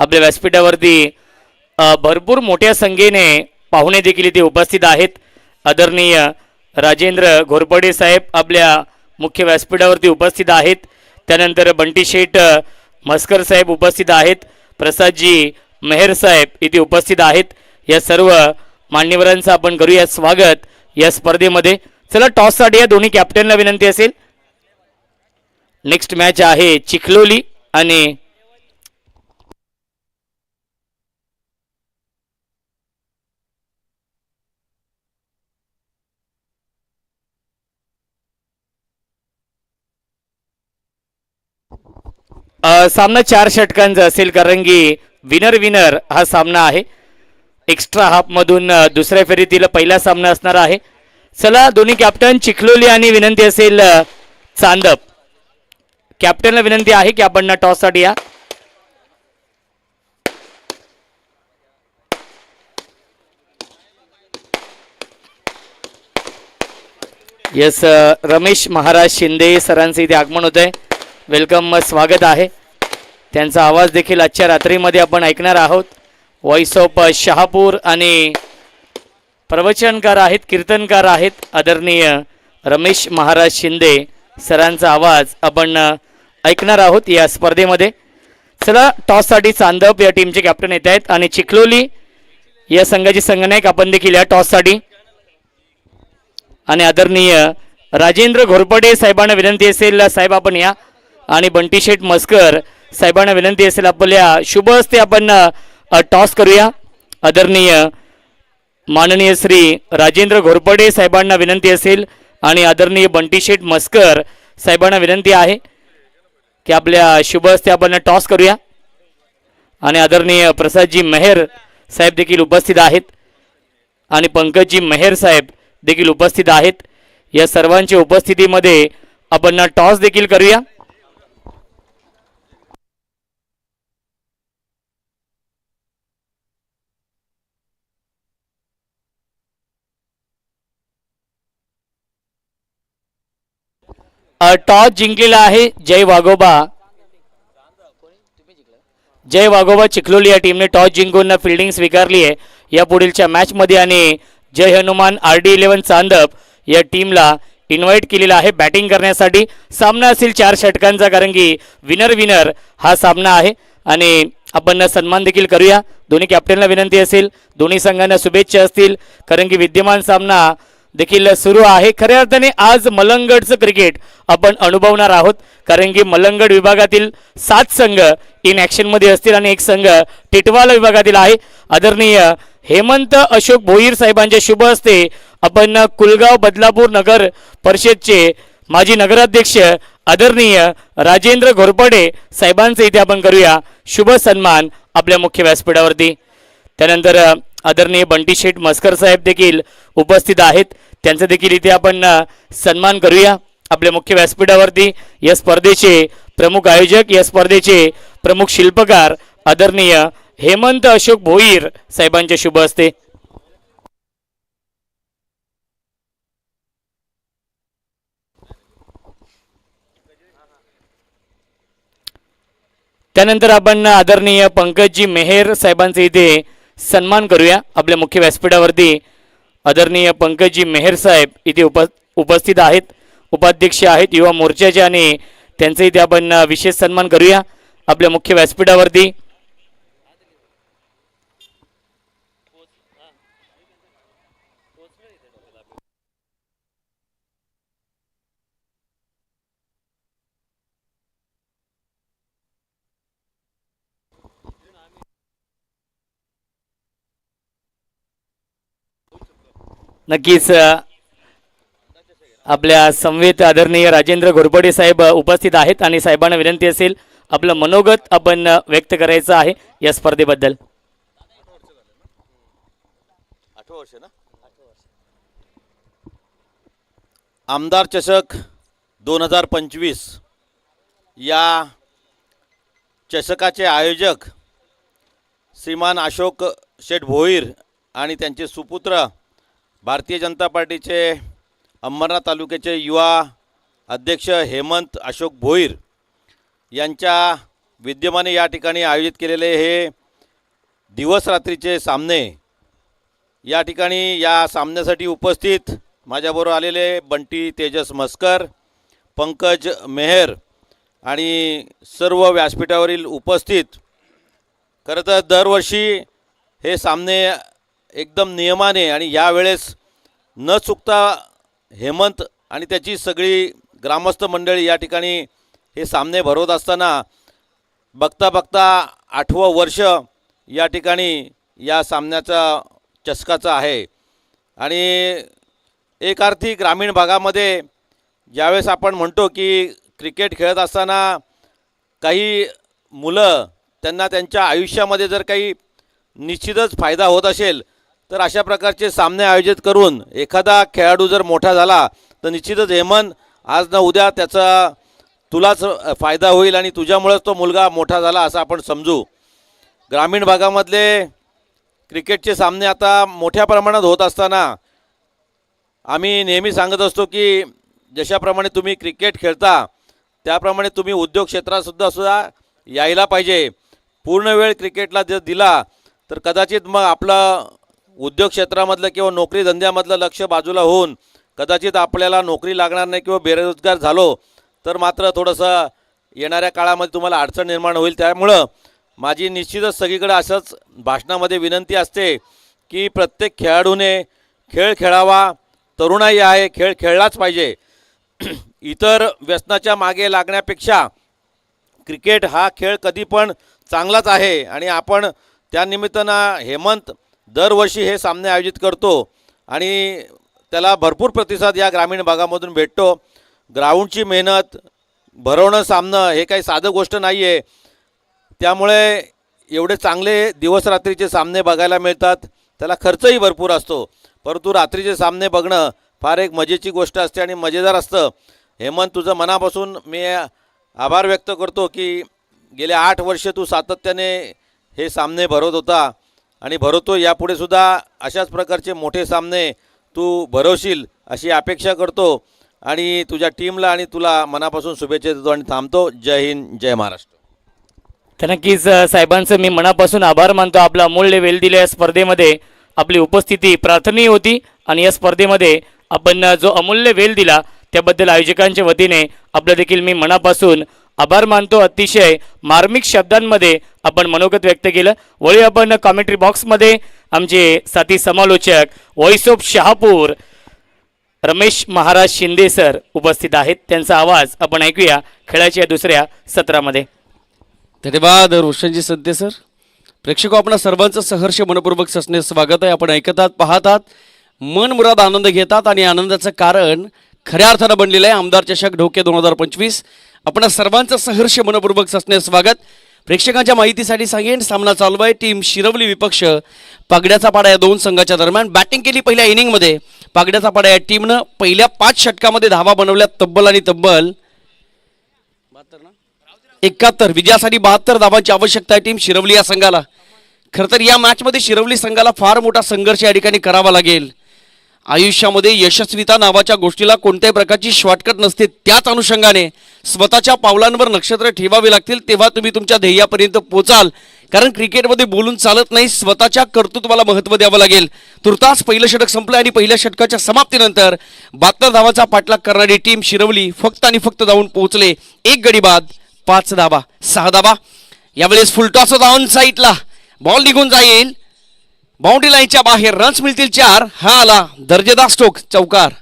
आपल्या व्यासपीठावरती भरपूर मोठ्या संख्येने पाहुणे देखील इथे उपस्थित आहेत. आदरणीय राजेंद्र घोरपडे साहेब आपल्या मुख्य व्यासपीठावरती उपस्थित आहेत. त्यानंतर बंटी शेठ मस्कर साहेब उपस्थित आहेत. प्रसादजी मेहर साहेब इथे उपस्थित आहेत. या सर्व मान्यवरांचं आपण करूया स्वागत या स्पर्धेमध्ये. चला टॉससाठी या दोन्ही कॅप्टनला विनंती असेल. नेक्स्ट मॅच आहे चिखलोली आणि सामना 4 षटकांचा असेल, कारण की विनर हा सामना आहे. एक्स्ट्रा हाफ मधून दुसऱ्या फेरीतील पहिला सामना असणार आहे. चला दोन्ही कॅप्टन चिखलोली आणि विनंती असेल चांदप. कॅप्टनला विनंती आहे की आपण टॉससाठी या. यस, रमेश महाराज शिंदे सरांचे इथे आगमन होत आहे. वेलकम, स्वागत आहे. त्यांचा आवाज देखील आजच्या रात्रीमध्ये आपण ऐकणार आहोत. व्हॉइस ऑफ शहापूर आणि प्रवचनकार आहेत, कीर्तनकार आहेत आदरणीय रमेश महाराज शिंदे सरांचा आवाज आपण ऐकणार आहोत या स्पर्धेमध्ये. चला टॉससाठी चांदप या टीमचे कॅप्टन येत आहेत आणि चिखलोली या संघाचे संघनायक आपण देखील या टॉससाठी. आणि आदरणीय राजेंद्र घोरपडे साहेबांना विनंती असेल साहेब आपण या. आणि बंटी शेठ मस्कर साहेबांना विनंती असेल आपल्या शुभ हस्ते आपण टॉस करूया. आदरणीय माननीय श्री राजेंद्र घोरपडे साहेबांना विनंती असेल आणि आदरणीय बंटी शेठ मस्कर साहेबांना विनंती आहे की आपल्या शुभ हस्ते आपण टॉस करूया. आणि आदरणीय प्रसादजी मेहर साहेब देखील उपस्थित आहेत आणि पंकजजी मेहर साहेब देखील उपस्थित आहेत. या सर्वांच्या उपस्थितीमध्ये आपण टॉस देखील करूया. टॉस जिंकलेला आहे जय वाघोबा चिखलोली या टीमने टॉस जिंकून फिल्डिंग स्वीकारली आहे या पुढीलच्या मॅचमध्ये. आणि जय हनुमान RD11 चांदप या टीमला इन्व्हाइट केलेला आहे बॅटिंग करण्यासाठी. सामना असेल 4 षटकांचा, कारण की विनर हा सामना आहे. आणि आपण सन्मान देखील करूया. दोन्ही कॅप्टनला विनंती असेल, दोन्ही संघांना शुभेच्छा असतील, कारण की विद्यमान सामना देखील सुरू आहे. खऱ्या अर्थाने आज मलंगडचं क्रिकेट आपण अनुभवणार आहोत, कारण की मलंगड विभागातील 7 संघ इन ॲक्शनमध्ये असतील आणि एक संघ टिटवाला विभागातील आहे. आदरणीय हेमंत अशोक भोईर साहेबांच्या शुभ हस्ते आपण कुलगाव बदलापूर नगर परिषदचे माजी नगराध्यक्ष आदरणीय राजेंद्र घोरपडे साहेबांचे इथे आपण करूया शुभ सन्मान आपल्या मुख्य व्यासपीठावरती. त्यानंतर आदरणीय बंटी शेठ मस्कर साहेब देखील उपस्थित आहेत, त्यांचा देखील इथे आपण सन्मान करूया आपल्या मुख्य व्यासपीठावरती. या स्पर्धेचे प्रमुख आयोजक, या स्पर्धेचे प्रमुख शिल्पकार आदरणीय हेमंत अशोक भोईर साहेबांच्या शुभ हस्ते. त्यानंतर आपण आदरणीय पंकजी मेहेर साहेबांचे इथे सन्मान करूया आपल्या मुख्य व्यासपीठावरती. आदरणीय पंकजी मेहेर साहेब इथे उपस्थित आहेत, उपाध्यक्ष आहेत युवा मोर्चाचे, आणि त्यांचे इथे आपण विशेष सन्मान करूया आपल्या मुख्य व्यासपीठावरती. नक्कीच आपल्या समवेत आदरणीय राजेंद्र घोरपडे साहेब उपस्थित आहेत, आणि साहेबांना विनंती असेल आपलं मनोगत आपण व्यक्त करायचं आहे या स्पर्धेबद्दल. आमदार चषक 2025 या चषकाचे आयोजक श्रीमान अशोक शेठ भोईर आणि त्यांचे सुपुत्र भारतीय जनता पार्टीचे अंबरनाथ तालुक्याचे युवा अध्यक्ष हेमंत अशोक भोईर यांच्या विद्यमाने या ठिकाणी आयोजित केलेले हे दिवस रात्रीचे सामने, या ठिकाणी या सामन्यासाठी उपस्थित माझ्याबरोबर आलेले बंटी तेजस मस्कर, पंकज मेहर आणि सर्व व्यासपीठावरील उपस्थित. खरं तर दरवर्षी हे सामने एकदम नियमाने आणि यावेळेस न चुकता हेमंत आणि त्याची सगळी ग्रामस्थ मंडळी या ठिकाणी हे सामने भरवत असताना बघता बघता 8वं वर्ष या ठिकाणी या सामन्याचा चषकाचा आहे. आणि एक अर्थी ग्रामीण भागामध्ये ज्यावेळेस आपण म्हणतो की क्रिकेट खेळत असताना काही मुलं त्यांना त्यांच्या आयुष्यामध्ये जर काही निश्चितच फायदा होत असेल तर अशा प्रकारचे सामने आयोजित करून एखादा खेळाडू जर मोठा झाला तर निश्चितच हेमंत आज ना उद्या त्याचा तुलाच फायदा होईल आणि तुझ्यामुळेच तो मुलगा मोठा झाला असं आपण समजू. ग्रामीण भागामधले क्रिकेटचे सामने आता मोठ्या प्रमाणात होत असताना आम्ही नेहमी सांगत असतो की जशाप्रमाणे तुम्ही क्रिकेट खेळता त्याप्रमाणे तुम्ही उद्योग क्षेत्रातसुद्धा यायला पाहिजे. पूर्ण वेळ क्रिकेटला जर दिला तर कदाचित मग आपलं उद्योग क्षेत्रामधलं किंवा नोकरी धंद्यामधलं लक्ष बाजूला होऊन कदाचित आपल्याला नोकरी लागणार नाही किंवा बेरोजगार झालो तर मात्र थोडंसं येणाऱ्या काळामध्ये तुम्हाला अडचण निर्माण होईल. त्यामुळं माझी निश्चितच सगळीकडे असंच भाषणामध्ये विनंती असते की प्रत्येक खेळाडूने खेळ खेळावा. तरुणाई आहे, खेळ खेळलाच पाहिजे. इतर व्यसनाच्या मागे लागण्यापेक्षा क्रिकेट हा खेळ कधी पण चांगलाच आहे आणि आपण त्यानिमित्तानं हेमंत दरवर्षी हे सामने आयोजित करतो आणि त्याला भरपूर प्रतिसाद या ग्रामीण भागामधून भेटतो. ग्राउंडची मेहनत भरवणं सामनं हे काही साधं गोष्ट नाही आहे. त्यामुळे एवढे चांगले दिवस रात्रीचे सामने बघायला मिळतात. त्याला खर्चही भरपूर असतो, परंतु रात्रीचे सामने बघणं फार एक मजेची गोष्ट असते आणि मजेदार असतं. हेमंत तुझं मनापासून मी आभार व्यक्त करतो की गेले 8 वर्ष तू सातत्याने हे सामने भरवत होता आणि भरवतो. यापुढे सुद्धा अशाच प्रकारचे मोठे सामने तू भरवशील अशी अपेक्षा करतो आणि तुझ्या टीमला आणि तुला मनापासून शुभेच्छा देतो आणि थांबतो. जय हिंद, जय महाराष्ट्र. तर नक्कीच साहेबांचं मी मनापासून आभार मानतो. आपला अमूल्य वेळ दिल्या या स्पर्धेमध्ये आपली उपस्थिती प्रार्थनीय होती आणि या स्पर्धेमध्ये आपण जो अमूल्य वेळ दिला त्याबद्दल आयोजकांच्या वतीने आपलं देखील मी मनापासून आभार मानतो. अतिशय मार्मिक शब्दांमध्ये आपण मनोगत व्यक्त केलं. वळी आपण कॉमेंट्री बॉक्समध्ये आमचे साथी समालोचक voice of Shahapur Ramesh Maharaj Shinde sir उपस्थित आहेत. त्यांचा आवाज आपण ऐकूया खेळाच्या दुसऱ्या सत्रामध्ये. धन्यवाद रोशनजी सद्दे सर. प्रेक्षको, आपणा सर्वांचं सहर्ष मनपूर्वक ससने स्वागत आहे. आपण ऐकतात, पाहतात, मन मुराद आनंद घेतात आणि आनंदाचं कारण खऱ्या अर्थानं बनलेलं आहे आमदार चषक ढोके 2025. आपणा सर्वांचं सहर्ष मनपूर्वक ससने स्वागत. प्रेक्षकांच्या माहितीसाठी सांगेन, सामना चालू आहे. टीम शिरवली विपक्ष पागड्याचा पाडा या दोन संघाच्या दरम्यान. बॅटिंग केली पहिल्या इनिंगमध्ये पागड्याचा पाडा या टीमनं. पहिल्या 5 षटकामध्ये धावा बनवल्या तब्बल 71. विजयासाठी 72 धावांची आवश्यकता आहे टीम शिरवली या संघाला. खरं तर या मॅचमध्ये शिरवली संघाला फार मोठा संघर्ष या ठिकाणी करावा लागेल. आयुष्यामध्ये यशस्वीता नावाच्या गोष्टीला कोणत्याही प्रकारची शॉर्टकट नसते. त्याच अनुषंगाने स्वतःच्या पावलांवर नक्षत्र ठेवावे लागतील, तेव्हा तुम्ही तुमच्या ध्येयापर्यंत पोचाल. कारण क्रिकेटमध्ये बोलून चालत नाही, स्वतःच्या कर्तृत्वाला महत्त्व द्यावं लागेल. तुर्तास पहिलं षटक संपलं आणि पहिल्या षटकाच्या समाप्तीनंतर 72 धावांचा पाठलाग करणारी टीम शिरवली फक्त आणि फक्त जाऊन पोहोचले 1 गडी बाद 5 धावा 6 धावा. यावेळेस फुलटॉस होता ऑन साईडला, बॉल निघून जाईल बाउंड्री लाईनच्या बाहेर. रन्स मिळतील 4. हा आला दर्जेदार स्ट्रोक, चौकार.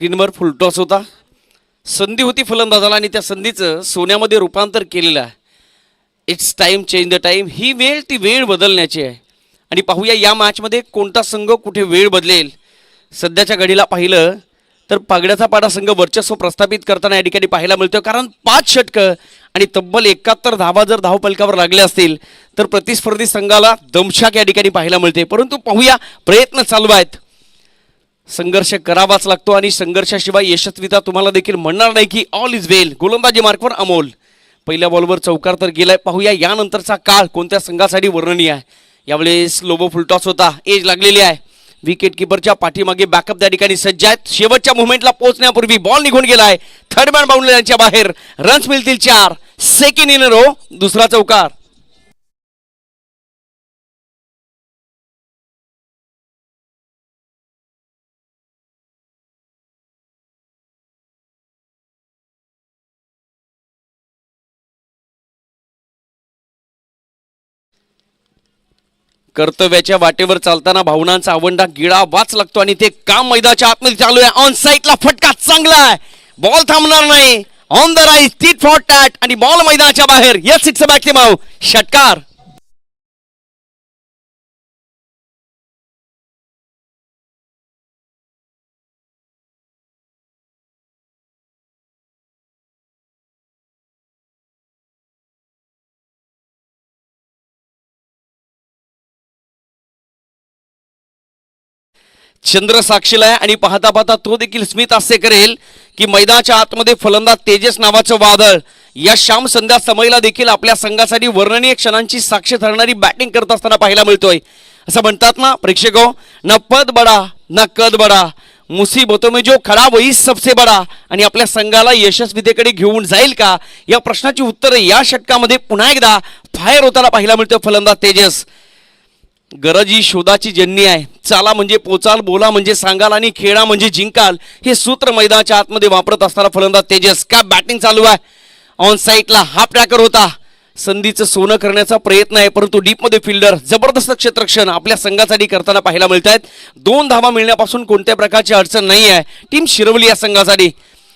स्क्रीनवर फुलटॉस होता, संधी होती फलंदाजाला आणि त्या संधीचं सोन्यामध्ये रूपांतर केलेलं आहे. It's time change the time. ही वेळ ती वेळ बदलण्याची आहे. आणि पाहूया या मॅचमध्ये कोणता संघ कुठे वेळ बदलेल. सध्याच्या घडीला पाहिलं तर पागड्याचा पाडा संघ वर्चस्व प्रस्थापित करताना या ठिकाणी पाहायला मिळतं. कारण 5 षटकं आणि तब्बल 71 धावा जर धावपलकावर लागल्या असतील तर प्रतिस्पर्धी संघाला दमछाक या ठिकाणी पाहायला मिळते. परंतु पाहूया, प्रयत्न चालू आहेत. संघर्ष करावाच लागतो आणि संघर्षाशिवाय यशस्वीता तुम्हाला देखील म्हणणार नाही की ऑल इज वेल. गोलंदाजी मार्कवर अमोल पहिल्या बॉलवर चौकार तर गेलाय. पाहूया यानंतरचा काळ कोणत्या संघासाठी वर्णनीय आहे. यावेळेस लोबो फुलटॉस होता, एज लागलेली आहे. विकेट किपरच्या पाठीमागे बॅकअप त्या ठिकाणी सज्ज आहेत. शेवटच्या मुव्हमेंटला पोहोचण्यापूर्वी बॉल निघून गेलाय थर्ड मॅन बाउंड्रीच्या बाहेर. रन्स मिळतील 4. सेकंड इन रो, दुसरा चौकार. कर्तव्याच्या वाटेवर चालताना भावनांचा आवंडा गिळा वाच लागतो आणि ते काम मैदानाच्या आतमध्ये चालू आहे. ऑन साईडला फटका चांगला आहे, बॉल थांबणार नाही. On the right tit for tat आणि बॉल मैदानाच्या बाहेर. येस, इट्स अ बॅक षटकार. चंद्र साक्षीला आहे आणि पाहता पाहता तो देखील स्मित हास्य करेल की मैदानाच्या आतमध्ये फलंदाज तेजस नावाचं वादळ या श्याम संध्या समयला देखील आपल्या संघासाठी वर्णनीय क्षणांची साक्ष ठरणारी बॅटिंग करत असताना पाहायला मिळतोय. असं म्हणतात ना प्रेक्षको, ना पद बडा ना कद बडा, मुसीबतों में जो खडा वही सबसे बडा. आणि आपल्या संघाला यशस्वीतेकडे घेऊन जाईल का या प्रश्नाची उत्तरे या षटकामध्ये पुन्हा एकदा फायर होताना पाहायला मिळतोय फलंदाज तेजस. गरज ही शोधाची जननी आहे. चाला म्हणजे पोचाल, बोला म्हणजे सांगाल आणि खेळा म्हणजे जिंकाल, हे सूत्र मैदानाच्या आतमध्ये वापरत असताना फलंदाज तेजस. काय बॅटिंग चालू आहे. ऑन साईडला हाफ ट्रॅकर होता, संधीचं सोनं करण्याचा प्रयत्न आहे. परंतु डीपमध्ये फिल्डर जबरदस्त क्षेत्ररक्षण आपल्या संघासाठी करताना पाहायला मिळत आहेत. 2 धावा मिळण्यापासून कोणत्या प्रकारची अडचण नाही आहे टीम शिरवली या संघासाठी.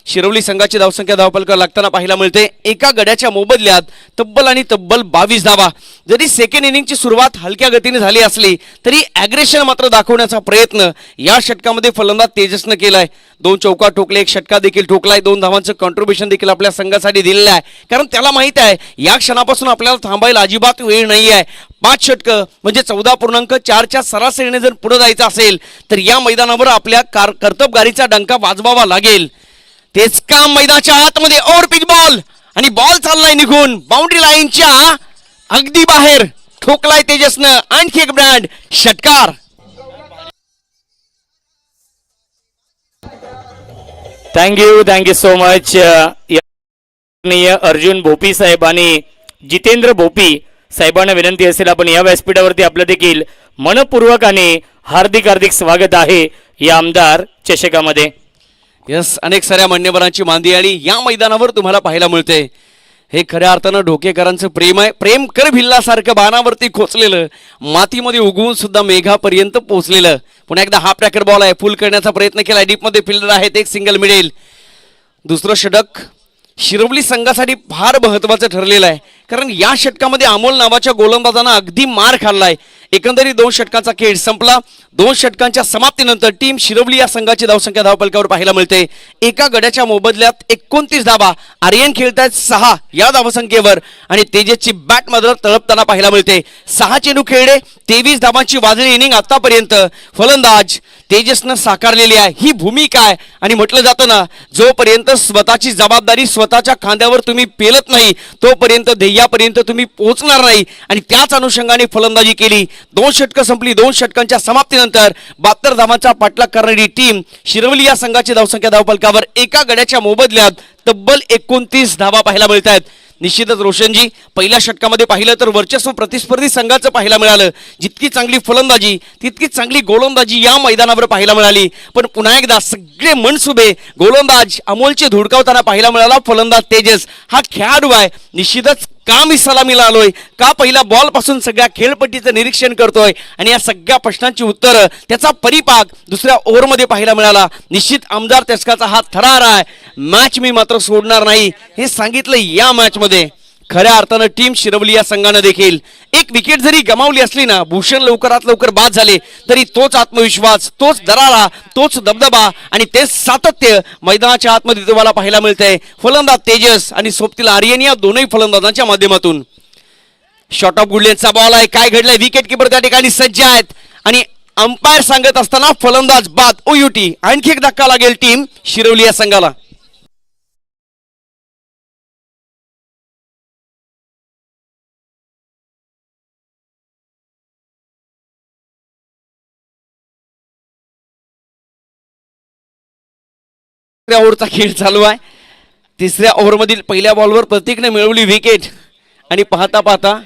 शिरवली संघाची धावसंख्या धावपलकावर लागताना पाहायला मिळते. एका गड्याच्या मोबदल्यात तब्बल 22 धावा. जरी सेकंड इनिंगची सुरुवात हलक्या गतीने झाली असली तरी ॲग्रेशन मात्र दाखवण्याचा प्रयत्न या षटकामध्ये फलंदाज तेजसनं केलाय. 2 चौका ठोकले, 1 षटका देखील ठोकलाय, 2 धावांचं कॉन्ट्रीब्युशन देखील आपल्या संघासाठी दिलेलं आहे. कारण त्याला माहित आहे या क्षणापासून आपल्याला थांबायला अजिबात वेळ नाही आहे. 5 षटकं म्हणजे 14.4च्या सरासरीने जर पुढे जायचं असेल तर या मैदानावर आपल्या कर्तबगारीचा डंका वाजवावा लागेल. तेच काम मैदानाच्या आतमध्ये ओव्हर पिच बॉल आणि बॉल चाललाय निघून बाउंड्री लाईनच्या अगदी बाहेर. ठोकलाय तेजसनं आणखी एक ब्रँड षटकार. Thank you so much Arjun Bhopi साहेब आणि जितेंद्र भोपी साहेबांना विनंती असेल आपण या व्यासपीठावरती आपलं देखील मनपूर्वक आणि हार्दिक स्वागत आहे या आमदार चषकामध्ये. यस, अनेक साऱ्या मान्यवरांची मांदी आणि या मैदानावर तुम्हाला पाहायला मिळते. हे खऱ्या अर्थानं ढोकेकरांचं प्रेम आहे. प्रेम कर भिल्लासारखं बाणावरती खोचलेलं, मातीमध्ये उगवून सुद्धा मेघापर्यंत पोहोचलेलं. पुन्हा एकदा हाफ ट्रॅकर बॉल आहे, फुल करण्याचा प्रयत्न केला. डीपमध्ये फिल्डर आहेत, एक सिंगल मिळेल. दुसरं षटक शिरवली संघासाठी फार महत्त्वाचं ठरलेलं आहे. कारण या षटकामध्ये अमोल नावाच्या गोलंदाजानं अगदी मार खाल्लाय. एकंदरीत 2 षटकांचा खेळ संपला. 2 षटकांच्या समाप्तीनंतर टीम शिरवली या संघाची धावसंख्या धावपलकावर पाहायला मिळते. एका गड्याच्या मोबदल्यात 29 धावा. आर्यन खेळतायत 6 या धावसंख्येवर आणि तेजसची बॅट मात्र तळपताना पाहायला मिळते. 6 चेंडू खेळले, 23 धावांची वाजळी इनिंग आतापर्यंत फलंदाज तेजसनं साकारलेली आहे. ही भूमिका आहे आणि म्हटलं जातं ना, जोपर्यंत स्वतःची जबाबदारी स्वतःच्या खांद्यावर तुम्ही पेलत नाही तोपर्यंत ध्येयापर्यंत तुम्ही पोहोचणार नाही. आणि त्याच अनुषंगाने फलंदाजी केली. 2 षटकं संपली. 2 षटकांच्या समाप्तीनंतर 72 धावांचा पाठलाग करणारी टीम शिरवली या संघाची धावसंख्या धावपलकावर एका गड्याच्या मोबदल्यात तब्बल 29 धावा पाहायला मिळत आहेत. निश्चितच रोशनजी, पहिल्या षटकामध्ये पाहिलं तर वर्चस्व प्रतिस्पर्धी संघाचं पाहायला मिळालं. जितकी चांगली फलंदाजी तितकीच चांगली गोलंदाजी या मैदानावर पाहायला मिळाली. पण पुन्हा एकदा सगळे मनसुबे गोलंदाज अमोलचे धुडकावताना पाहायला मिळाला. फलंदाज तेजस हा खेळाडू आहे. निश्चितच का मी सलामीला आलोय, का पहिल्या बॉल पासून सगळ्या खेळपट्टीचं निरीक्षण करतोय आणि या सगळ्या प्रश्नांची उत्तरं त्याचा परिपाक दुसऱ्या ओव्हरमध्ये पाहायला मिळाला. निश्चित आमदार चषकाचा हा थरार आहे. मॅच मी मात्र सोडणार नाही हे सांगितलं. या मॅचमध्ये खऱ्या अर्थानं टीम शिरवली या संघानं देखील एक विकेट जरी गमावली असली ना, भूषण लवकरात लवकर बाद झाले तरी तोच आत्मविश्वास, तोच दरारा, तोच दबदबा आणि तेच सातत्य मैदानाच्या आतमध्ये तुम्हाला पाहायला मिळतंय. फलंदाज तेजस आणि सोबतील आर्यन या दोनही फलंदाजांच्या माध्यमातून. शॉर्ट ऑफ गुडलेनचा बॉल आहे. काय घडलंय? विकेट किपर त्या ठिकाणी सज्ज आहेत आणि अंपायर सांगत असताना फलंदाज बाद. OUT. आणखी एक धक्का लागेल टीम शिरवली या संघाला. तिसऱ्या ओव्हरचा खेळ चालू आहे. तिसऱ्या ओव्हरमधील पहिल्या बॉलवर प्रतीकने मिळवली विकेट आणि पाहता पाहता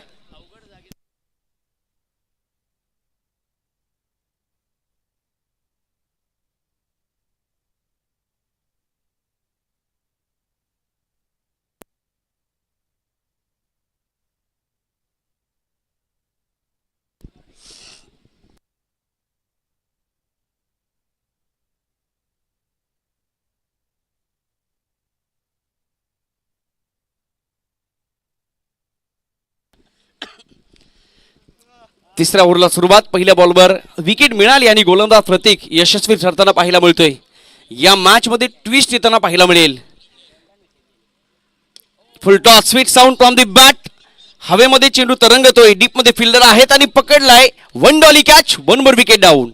तिसऱ्या ओव्हरला सुरुवात. पहिल्या बॉलवर विकेट मिळाली आणि गोलंदाज प्रतीक यशस्वी ठरताना पाहायला मिळतोय. या मॅच मध्ये ट्विस्ट येताना पाहायला मिळेल. फुल toss, sweet sound from the bat. हवेमध्ये चेंडू तरंगतोय. डीप मध्ये फिल्डर आहेत आणि पकडलाय. 1 Dolly catch, 1 more wicket down.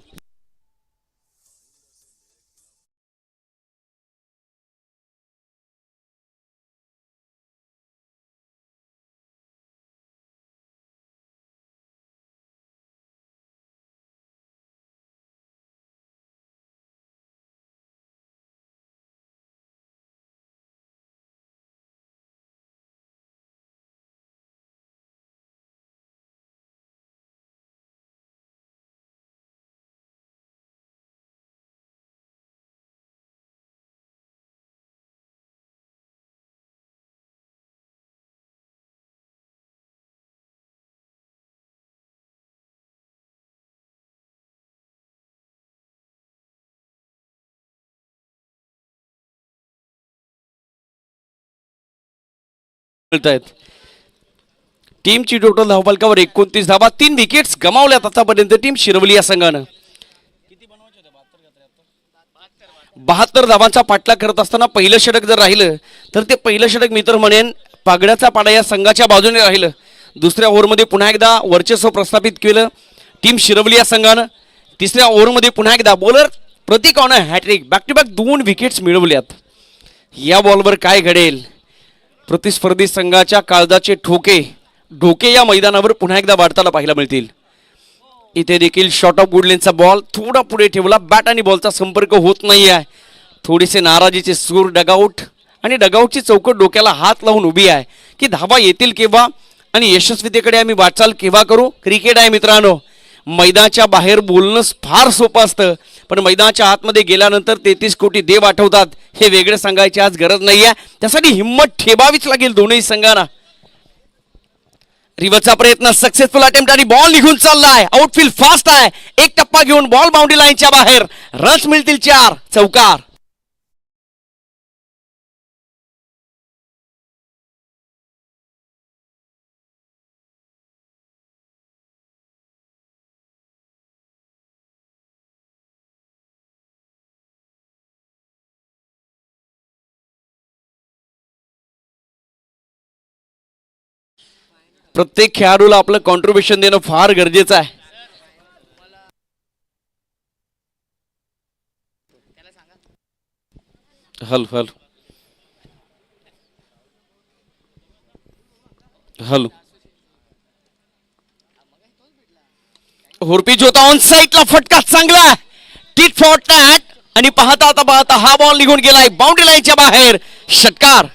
मिळत आहेत. टीमची टोटल धावफलकावर 29 धावा, 3 विकेट्स गमावल्यात आतापर्यंत टीम शिरवली या संघानं. 72 धावांचा पाठलाग करत असताना पहिलं षटक जर राहिलं तर ते पहिलं षटक मी तर म्हणेन पागड्याचा पाडा या संघाच्या बाजूने राहिलं. दुसऱ्या ओव्हरमध्ये पुन्हा एकदा वर्चस्व प्रस्थापित केलं टीम शिरवली या संघानं. तिसऱ्या ओव्हरमध्ये पुन्हा एकदा बॉलर प्रतीकानं hat trick back to back 2 wickets मिळवल्यात. या बॉलवर काय घडेल? प्रतिस्पर्धी संघाच्या काळजाचे ढोके या मैदानावर पुन्हा एकदा वाढताना पाहायला मिळतील. इथे देखील शॉर्ट ऑफ गुडलेनचा बॉल थोडा पुढे ठेवला, बॅट आणि बॉलचा संपर्क होत नाही आहे. थोडेसे नाराजीचे सूर डगआउट आणि डगआउटची चौकट डोक्याला हात लावून उभी आहे की धावा येतील केव्हा आणि यशस्वीतेकडे आम्ही वाटचाल केव्हा करू. क्रिकेट आहे मित्रांनो, मैदानाच्या बाहेर बोलणं फार सोपं असतं पण मैदानाच्या आतमध्ये गेल्यानंतर 33 कोटी देव आठवतात हे वेगळं सांगायची आज गरज नाही आहे. त्यासाठी हिंमत ठेवावीच लागेल दोन्ही संघांना. रिव्हर्सचा प्रयत्न सक्सेसफुल अटेम्प्ट आणि बॉल निघून चाललाय. आउटफील्ड फास्ट आहे, एक टप्पा घेऊन बॉल बाउंड्री लाईनच्या बाहेर. रन्स मिळतील 4, चौकार. प्रत्येक खेळाडूला आपलं कॉन्ट्रीब्युशन देणं फार गरजेचं आहे. हॅलो होरपीच होता ऑन साईडला, फटका चांगला टिट फॉर टॅट आणि पाहता हा बॉल निघून गेलाय बाउंड्री लाईनच्या बाहेर. षटकार.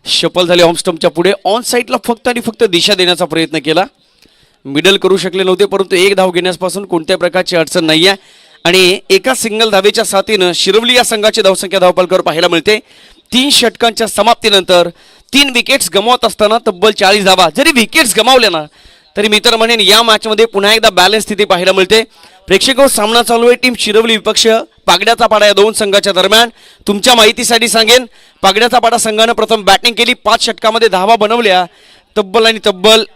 शफल झाले ऑन स्टंपच्या पुढे. ऑन साईडला फक्त आणि फक्त दिशा देण्याचा प्रयत्न केला, मिडल करू शकले नव्हते परंतु एक धाव घेण्यापासून कोणत्या प्रकारची अडचण नाही आहे. आणि एका सिंगल धावेच्या साथीनं शिरवली या संघाची धावसंख्या धावफलकावर पाहायला मिळते. 3 षटकांच्या समाप्तीनंतर 3 विकेट्स गमावत असताना तब्बल 40 धावा. जरी विकेट्स गमावल्या ना तरी मी तर म्हणेन या मॅचमध्ये पुन्हा एकदा बॅलन्स स्थिती पाहायला मिळते. प्रेक्षक सामना चालू आहे टीम शिरवली विपक्ष पागड्याचा पाडा या 2 संघाच्या दरम्यान. तुमच्या माहितीसाठी सांगेन पागड्याचा पाडा संघानं प्रथम बॅटिंग केली, 5 षटकामध्ये धावा बनवल्या तब्बल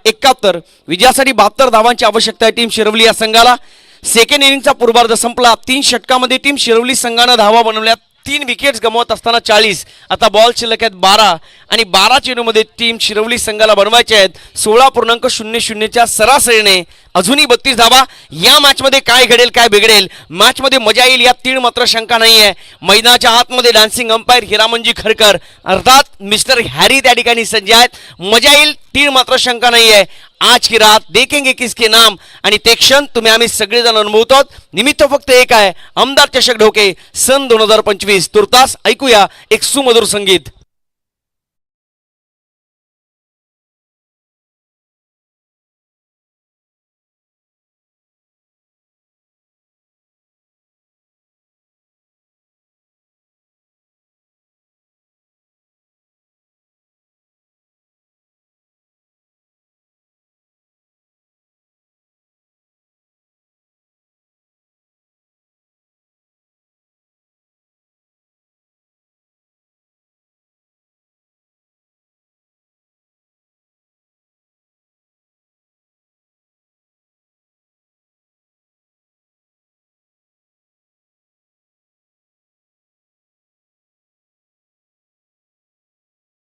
71. विजयासाठी 72 धावांची आवश्यकता आहे टीम शिरवली या संघाला. सेकंड इनिंगचा पूर्वार्ध संपला. 3 षटकामध्ये टीम शिरवली संघानं धावा बनवल्या, 3 विकेट्स गमावत असताना 40. आता बॉल शिल्लक आहेत 12 आणि 12 चेंडूमध्ये टीम शिरवली संघाला बनवायचे आहेत 16.00च्या सरासरीने अजूनही 32 धावा. या मॅचमध्ये काय घडेल काय बिघडेल, मॅचमध्ये मजा येईल यात तीळ मात्र शंका नाही आहे. मैदानाच्या आतमध्ये डान्सिंग अंपायर हिरामनजी खरकर अर्थात मिस्टर हॅरी त्या ठिकाणी सज्ज आहेत. मजा येईल तीळ मात्र शंका नाही आहे. आज की रात देखेंगे किसके नाम आणि ते क्षण तुम्ही आम्ही सगळेजण अनुभवतो. निमित्त फक्त एक आहे, आमदार चषक ढोके सन 2025. तुर्तास ऐकूया एक सुमधुर संगीत.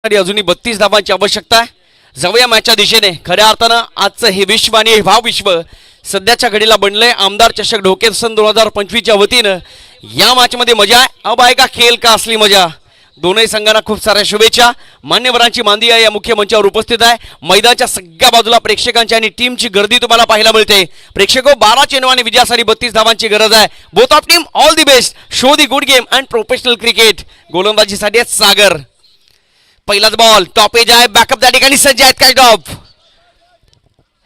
अजूनही 32 धावांची आवश्यकता आहे. जाऊया मॅचच्या दिशेने. खऱ्या अर्थानं आजचं हे विश्व आणि हे भावविश्व सध्याच्या घडीला बनलंय आमदार चषक ढोके सन 2025च्या वतीनं. या मॅचमध्ये मजा आहे, अब आएगा खेल का असली मजा. दोनही संघांना खूप साऱ्या शुभेच्छा. मान्यवरांची मांदी आहे या मुख्य मंचावर उपस्थित आहे. मैदानाच्या सगळ्या बाजूला प्रेक्षकांची आणि टीमची गर्दी तुम्हाला पाहायला मिळते. प्रेक्षक 12 चेंडू आणि विजयासाठी 32 धावांची गरज आहे. Both of team all the best. Show the good game and professional cricket. गोलंदाजीसाठी आहेत सागर. पहिलाच बॉल टॉप एज आहे, बॅकअप त्या ठिकाणी सज्ज आहेत काय टॉप.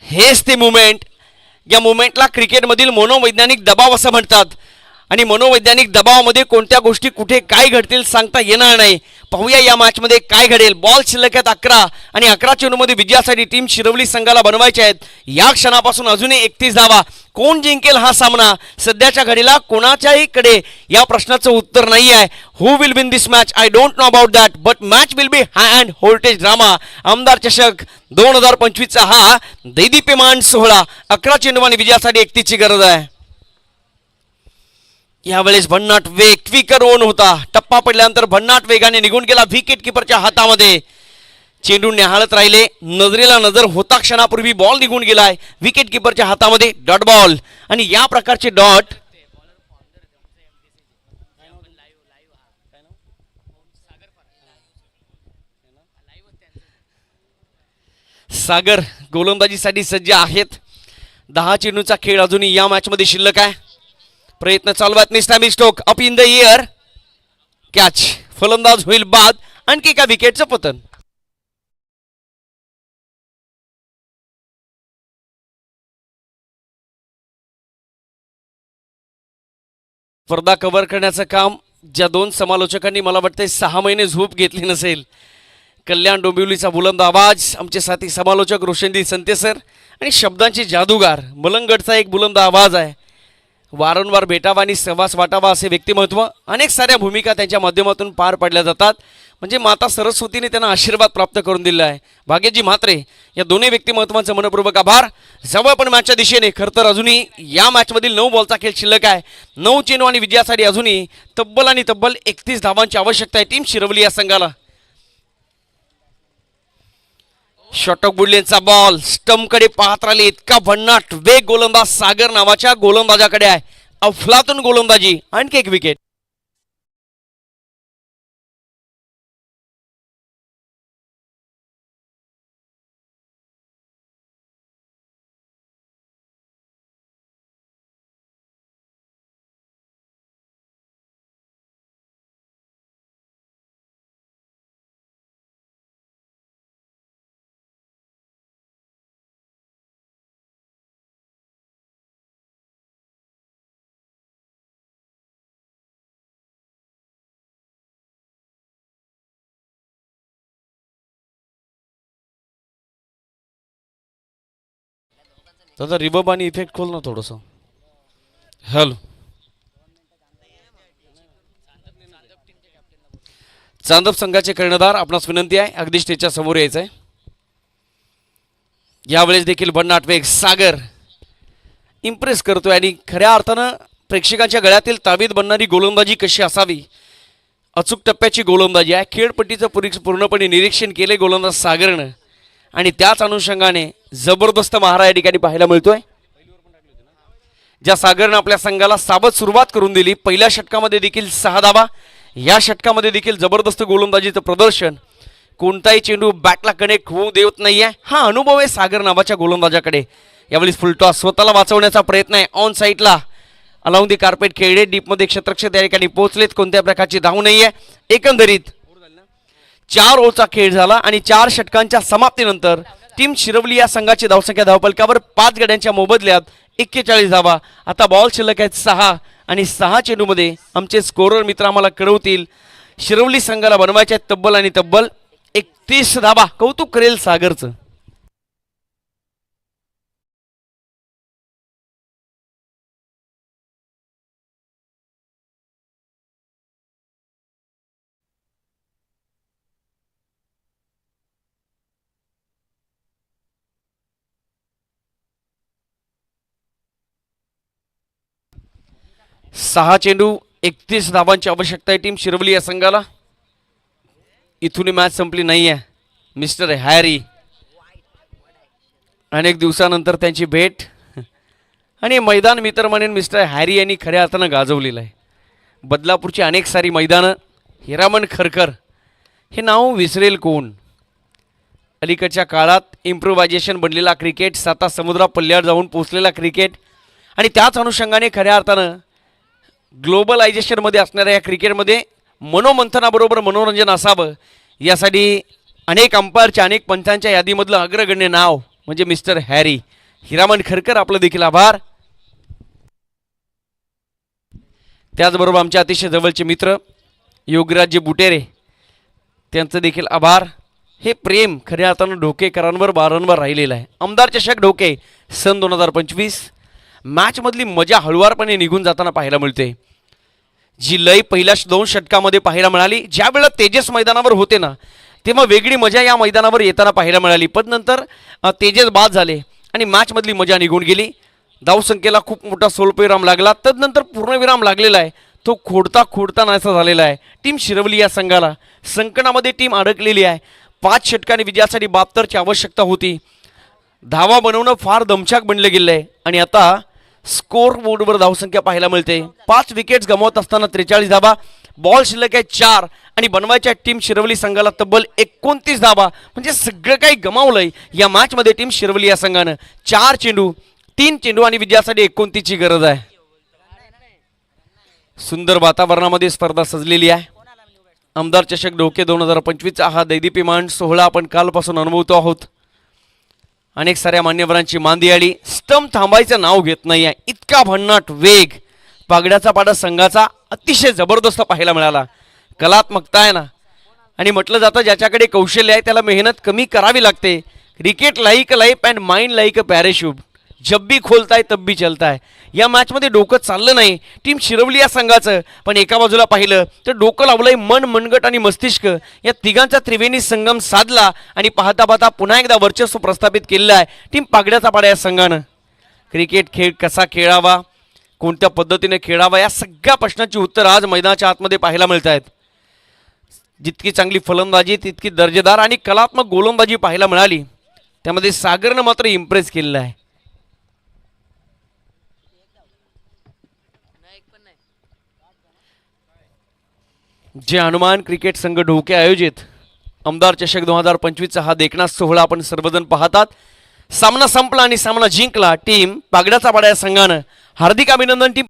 हेच ते मुवमेंट या मुवमेंटला क्रिकेटमधील मनोवैज्ञानिक दबाव असं म्हणतात आणि मनोवैज्ञानिक दबावामध्ये कोणत्या गोष्टी कुठे काय घडतील सांगता येणार नाही. पाहूया या मॅचमध्ये काय घडेल. बॉल शिल्लक आहेत 11 आणि 11 चेंडूमध्ये विजयासाठी टीम शिरवली संघाला बनवायचे आहेत. या क्षणापासून अजूनही 31 धावा. कोण जिंकेल हा सामना सध्याच्या घडीला कोणाच्याही कडे या प्रश्नाचं उत्तर नाही आहे. Who will win this match I don't know about that but match will be high and voltage drama. आमदार चषक 2025चा हा दैदीप्यमान सोहळा. 11 चेंडूवानी विजयासाठी 31ची गरज आहे. यावेळेस भन्नाट वेग ट्विकर ओन होता. टप्पा पडल्यानंतर भन्नाट वेगाने निघून गेला विकेट किपरच्या हातामध्ये. चेंडू न्याहाळत राहिले. नजरेला नजर होता क्षणापूर्वी बॉल निघून गेलाय विकेट किपरच्या हातामध्ये. डॉट बॉल आणि या प्रकारचे डॉट सागर गोलंदाजीसाठी सज्ज आहेत. 10 चेंडूचा खेळ अजूनही या मॅचमध्ये शिल्लक आहे. प्रयत्न चालू आहेत. Mistimed stroke up in the air. Catch. फलंदाज होईल बाद. आणखी एका विकेटचं पतन. स्पर्धा कव्हर करण्याचं काम ज्या 2 समालोचकांनी मला वाटतं 6 महिने झोप घेतली नसेल. कल्याण डोंबिवलीचा बुलंद आवाज आमचे साथी समालोचक रोशनदी संते सर आणि शब्दांचे जादूगार मलंगडचा एक बुलंद आवाज आहे. वारंवार भेटावा आणि सहवास वाटावा असे व्यक्तिमत्व. अनेक साऱ्या भूमिका त्यांच्या माध्यमातून पार पडल्या जातात. म्हणजे माता सरस्वतीने त्यांना आशीर्वाद प्राप्त करून दिला आहे. भाग्यजी म्हात्रे या दोन्ही व्यक्तिमत्वांचे मनपूर्वक आभार. जवळ पण मॅचच्या दिशेने. खरं तर अजूनही या मॅचमधील 9 बॉलचा खेळ शिल्लक आहे. 9 चेंडू आणि विजयासाठी अजूनही तब्बल 31 धावांची आवश्यकता आहे टीम शिरवली या संघाला. शॉटॉक बुडलेंचा बॉल स्टंपकडे पाहत राहिले. इतका भन्नाट वेग गोलंदाज सागर नावाच्या गोलंदाजाकडे आहे. अफलातून गोलंदाजी. आणखी एक विकेट. त्याचा रिवर्ब आणि इफेक्ट खोल ना थोडंसं. हॅलो. चांदप संघाचे कर्णधार आपणास विनंती आहे अगदी स्टेजच्या समोर यायचं आहे. यावेळेस देखील भन्नाट वेग. सागर इम्प्रेस करतोय आणि खऱ्या अर्थानं प्रेक्षकांच्या गळ्यातील तावीत बनणारी गोलंदाजी कशी असावी. अचूक टप्प्याची गोलंदाजी आहे. खेळपट्टीचं पूर्णपणे निरीक्षण केले गोलंदाज सागरनं आणि त्याच अनुषंगाने जबरदस्त महारा या ठिकाणी पाहायला मिळतोय. ज्या सागरनं आपल्या संघाला सावध सुरुवात करून दिली. पहिल्या षटकामध्ये देखील 6 धावा. या षटकामध्ये देखील जबरदस्त गोलंदाजीचं प्रदर्शन. कोणताही चेंडू बॅटला कनेक्ट होऊ देत नाहीये. हा अनुभव आहे सागर नावाच्या गोलंदाजाकडे. यावेळी फुलटॉस स्वतःला वाचवण्याचा प्रयत्न आहे. ऑन साईडला अलाउंग दी कार्पेट खेळले. डीपमध्ये क्षेत्ररक्षक त्या ठिकाणी पोहोचलेत. कोणत्या प्रकारची धाव नाहीये. एकंदरीत 4 ओव्हरचा खेळ झाला आणि 4 षटकांच्या समाप्तीनंतर टीम शिरवली या संघाची धावसंख्या धावफलकावर 5 गड्यांच्या मोबदल्यात 41 धावा. आता बॉल शिल्लक आहेत 6 आणि 6 चेंडूमध्ये आमचे स्कोरर मित्र आम्हाला कळवतील. शिरवली संघाला बनवायचे आहेत तब्बल 31 धावा. कौतुक करेल सागरचं. सहा चेंडू 31 धावांची आवश्यकता आहे टीम शिरवली या संघाला. इथून मॅच संपली नाही आहे. मिस्टर हॅरी अनेक दिवसानंतर त्यांची भेट आणि मैदान मित्र म्हणून मिस्टर हॅरी यांनी खऱ्या अर्थानं गाजवलेलं आहे. बदलापूरची अनेक सारी मैदानं. हिरामण खरकर हे नाव विसरेल कोण. अलीकडच्या काळात इम्प्रोव्हायझेशन बनलेला क्रिकेट. 7 समुद्रा पल्ल्यावर जाऊन पोचलेला क्रिकेट आणि त्याच अनुषंगाने खऱ्या अर्थानं ग्लोबलायझेशनमध्ये असणाऱ्या या क्रिकेटमध्ये मनोमंथनाबरोबर मनोरंजन असावं यासाठी अनेक अंपायरच्या अनेक पंचांच्या यादीमधलं अग्रगण्य नाव म्हणजे मिस्टर हॅरी. हिरामण खरकर आपलं देखील आभार. त्याचबरोबर आमचे अतिशय जवळचे मित्र योगराजजी बुटेरे त्यांचं देखील आभार. हे प्रेम खऱ्या अर्थानं ढोकेकरांवर वारंवार राहिलेलं आहे. आमदार चषक ढोके सन 2025 मॅचमधली मजा हळुवारपणे निघून जाताना पाहायला मिळते. जी लय पहिल्या 2 षटकामध्ये पाहायला मिळाली, ज्या वेळेला तेजस मैदानावर होते ना तेव्हा वेगळी मजा या मैदानावर येताना पाहायला मिळाली. पण नंतर तेजस बाद झाले आणि मॅचमधली मजा निघून गेली. धावसंख्येला खूप मोठा स्वल्पविराम लागला, तदनंतर पूर्णविराम लागलेला आहे. तो खोडता नाहीसा झालेला आहे. टीम शिरवली या संघाला. संकटामध्ये टीम अडकलेली आहे. 5 षटकांनी विजयासाठी 72ची आवश्यकता होती. धावा बनवणं फार दमछाक बनलं गेलं आहे आणि आता स्कोर बोर्डवर धावसंख्या पाहायला मिळते. 5 विकेट्स गमावत असताना 43 धावा, बॉल शिल्लक आहे 4 आणि बनवायच्या टीम शिरवली संघाला तब्बल 29 धावा. म्हणजे सगळं काही गमावलंय या मॅचमध्ये टीम शिरवली या संघानं. 4 चेंडू 3 चेंडू आणि विजयासाठी 29ची गरज आहे. सुंदर वातावरणामध्ये स्पर्धा सजलेली आहे. आमदार चषक ढोके 2025चा हा दैदीप्यमान सोहळा आपण कालपासून अनुभवतो आहोत. अनेक साऱ्या मान्यवरांची मांदी आली. स्टंप थांबायचं नाव घेत नाही आहे. इतका भन्नाट वेग पागड्याचा पाडा संघाचा अतिशय जबरदस्त पाहायला मिळाला. कलात्मकता आहे ना, आणि म्हटलं जातं ज्याच्याकडे कौशल्य आहे त्याला मेहनत कमी करावी लागते. Cricket like life and mind like a parachute, जब भी खोलता है तब भी चलता है. या मॅचमध्ये डोकं चाललं नाही टीम शिरवली या संघाचं, पण एका बाजूला पाहिलं तर डोकं लावलंय मन, मनगट आणि मस्तिष्क. या तिघांचा त्रिवेणी संगम साधला आणि पाहता पाहता पुन्हा एकदा वर्चस्व प्रस्थापित केलेलं आहे टीम पागड्याचा पाडा या संघानं. क्रिकेट खेळ कसा खेळावा, कोणत्या पद्धतीने खेळावा, या सगळ्या प्रश्नांची उत्तर आज मैदानाच्या आतमध्ये पाहायला मिळत आहेत. जितकी चांगली फलंदाजी तितकी दर्जेदार आणि कलात्मक गोलंदाजी पाहायला मिळाली. त्यामध्ये सागरनं मात्र इम्प्रेस केलेलं आहे. जे हनुमान क्रिकेट संघ ढोके आयोजित आमदार चषक 2025चा हा देखणा सोहळा आपण सर्वजण पाहतात. सामना संपला आणि सामना जिंकला टीम पागड्याचा पाडा या संघानं. हार्दिक अभिनंदन टीम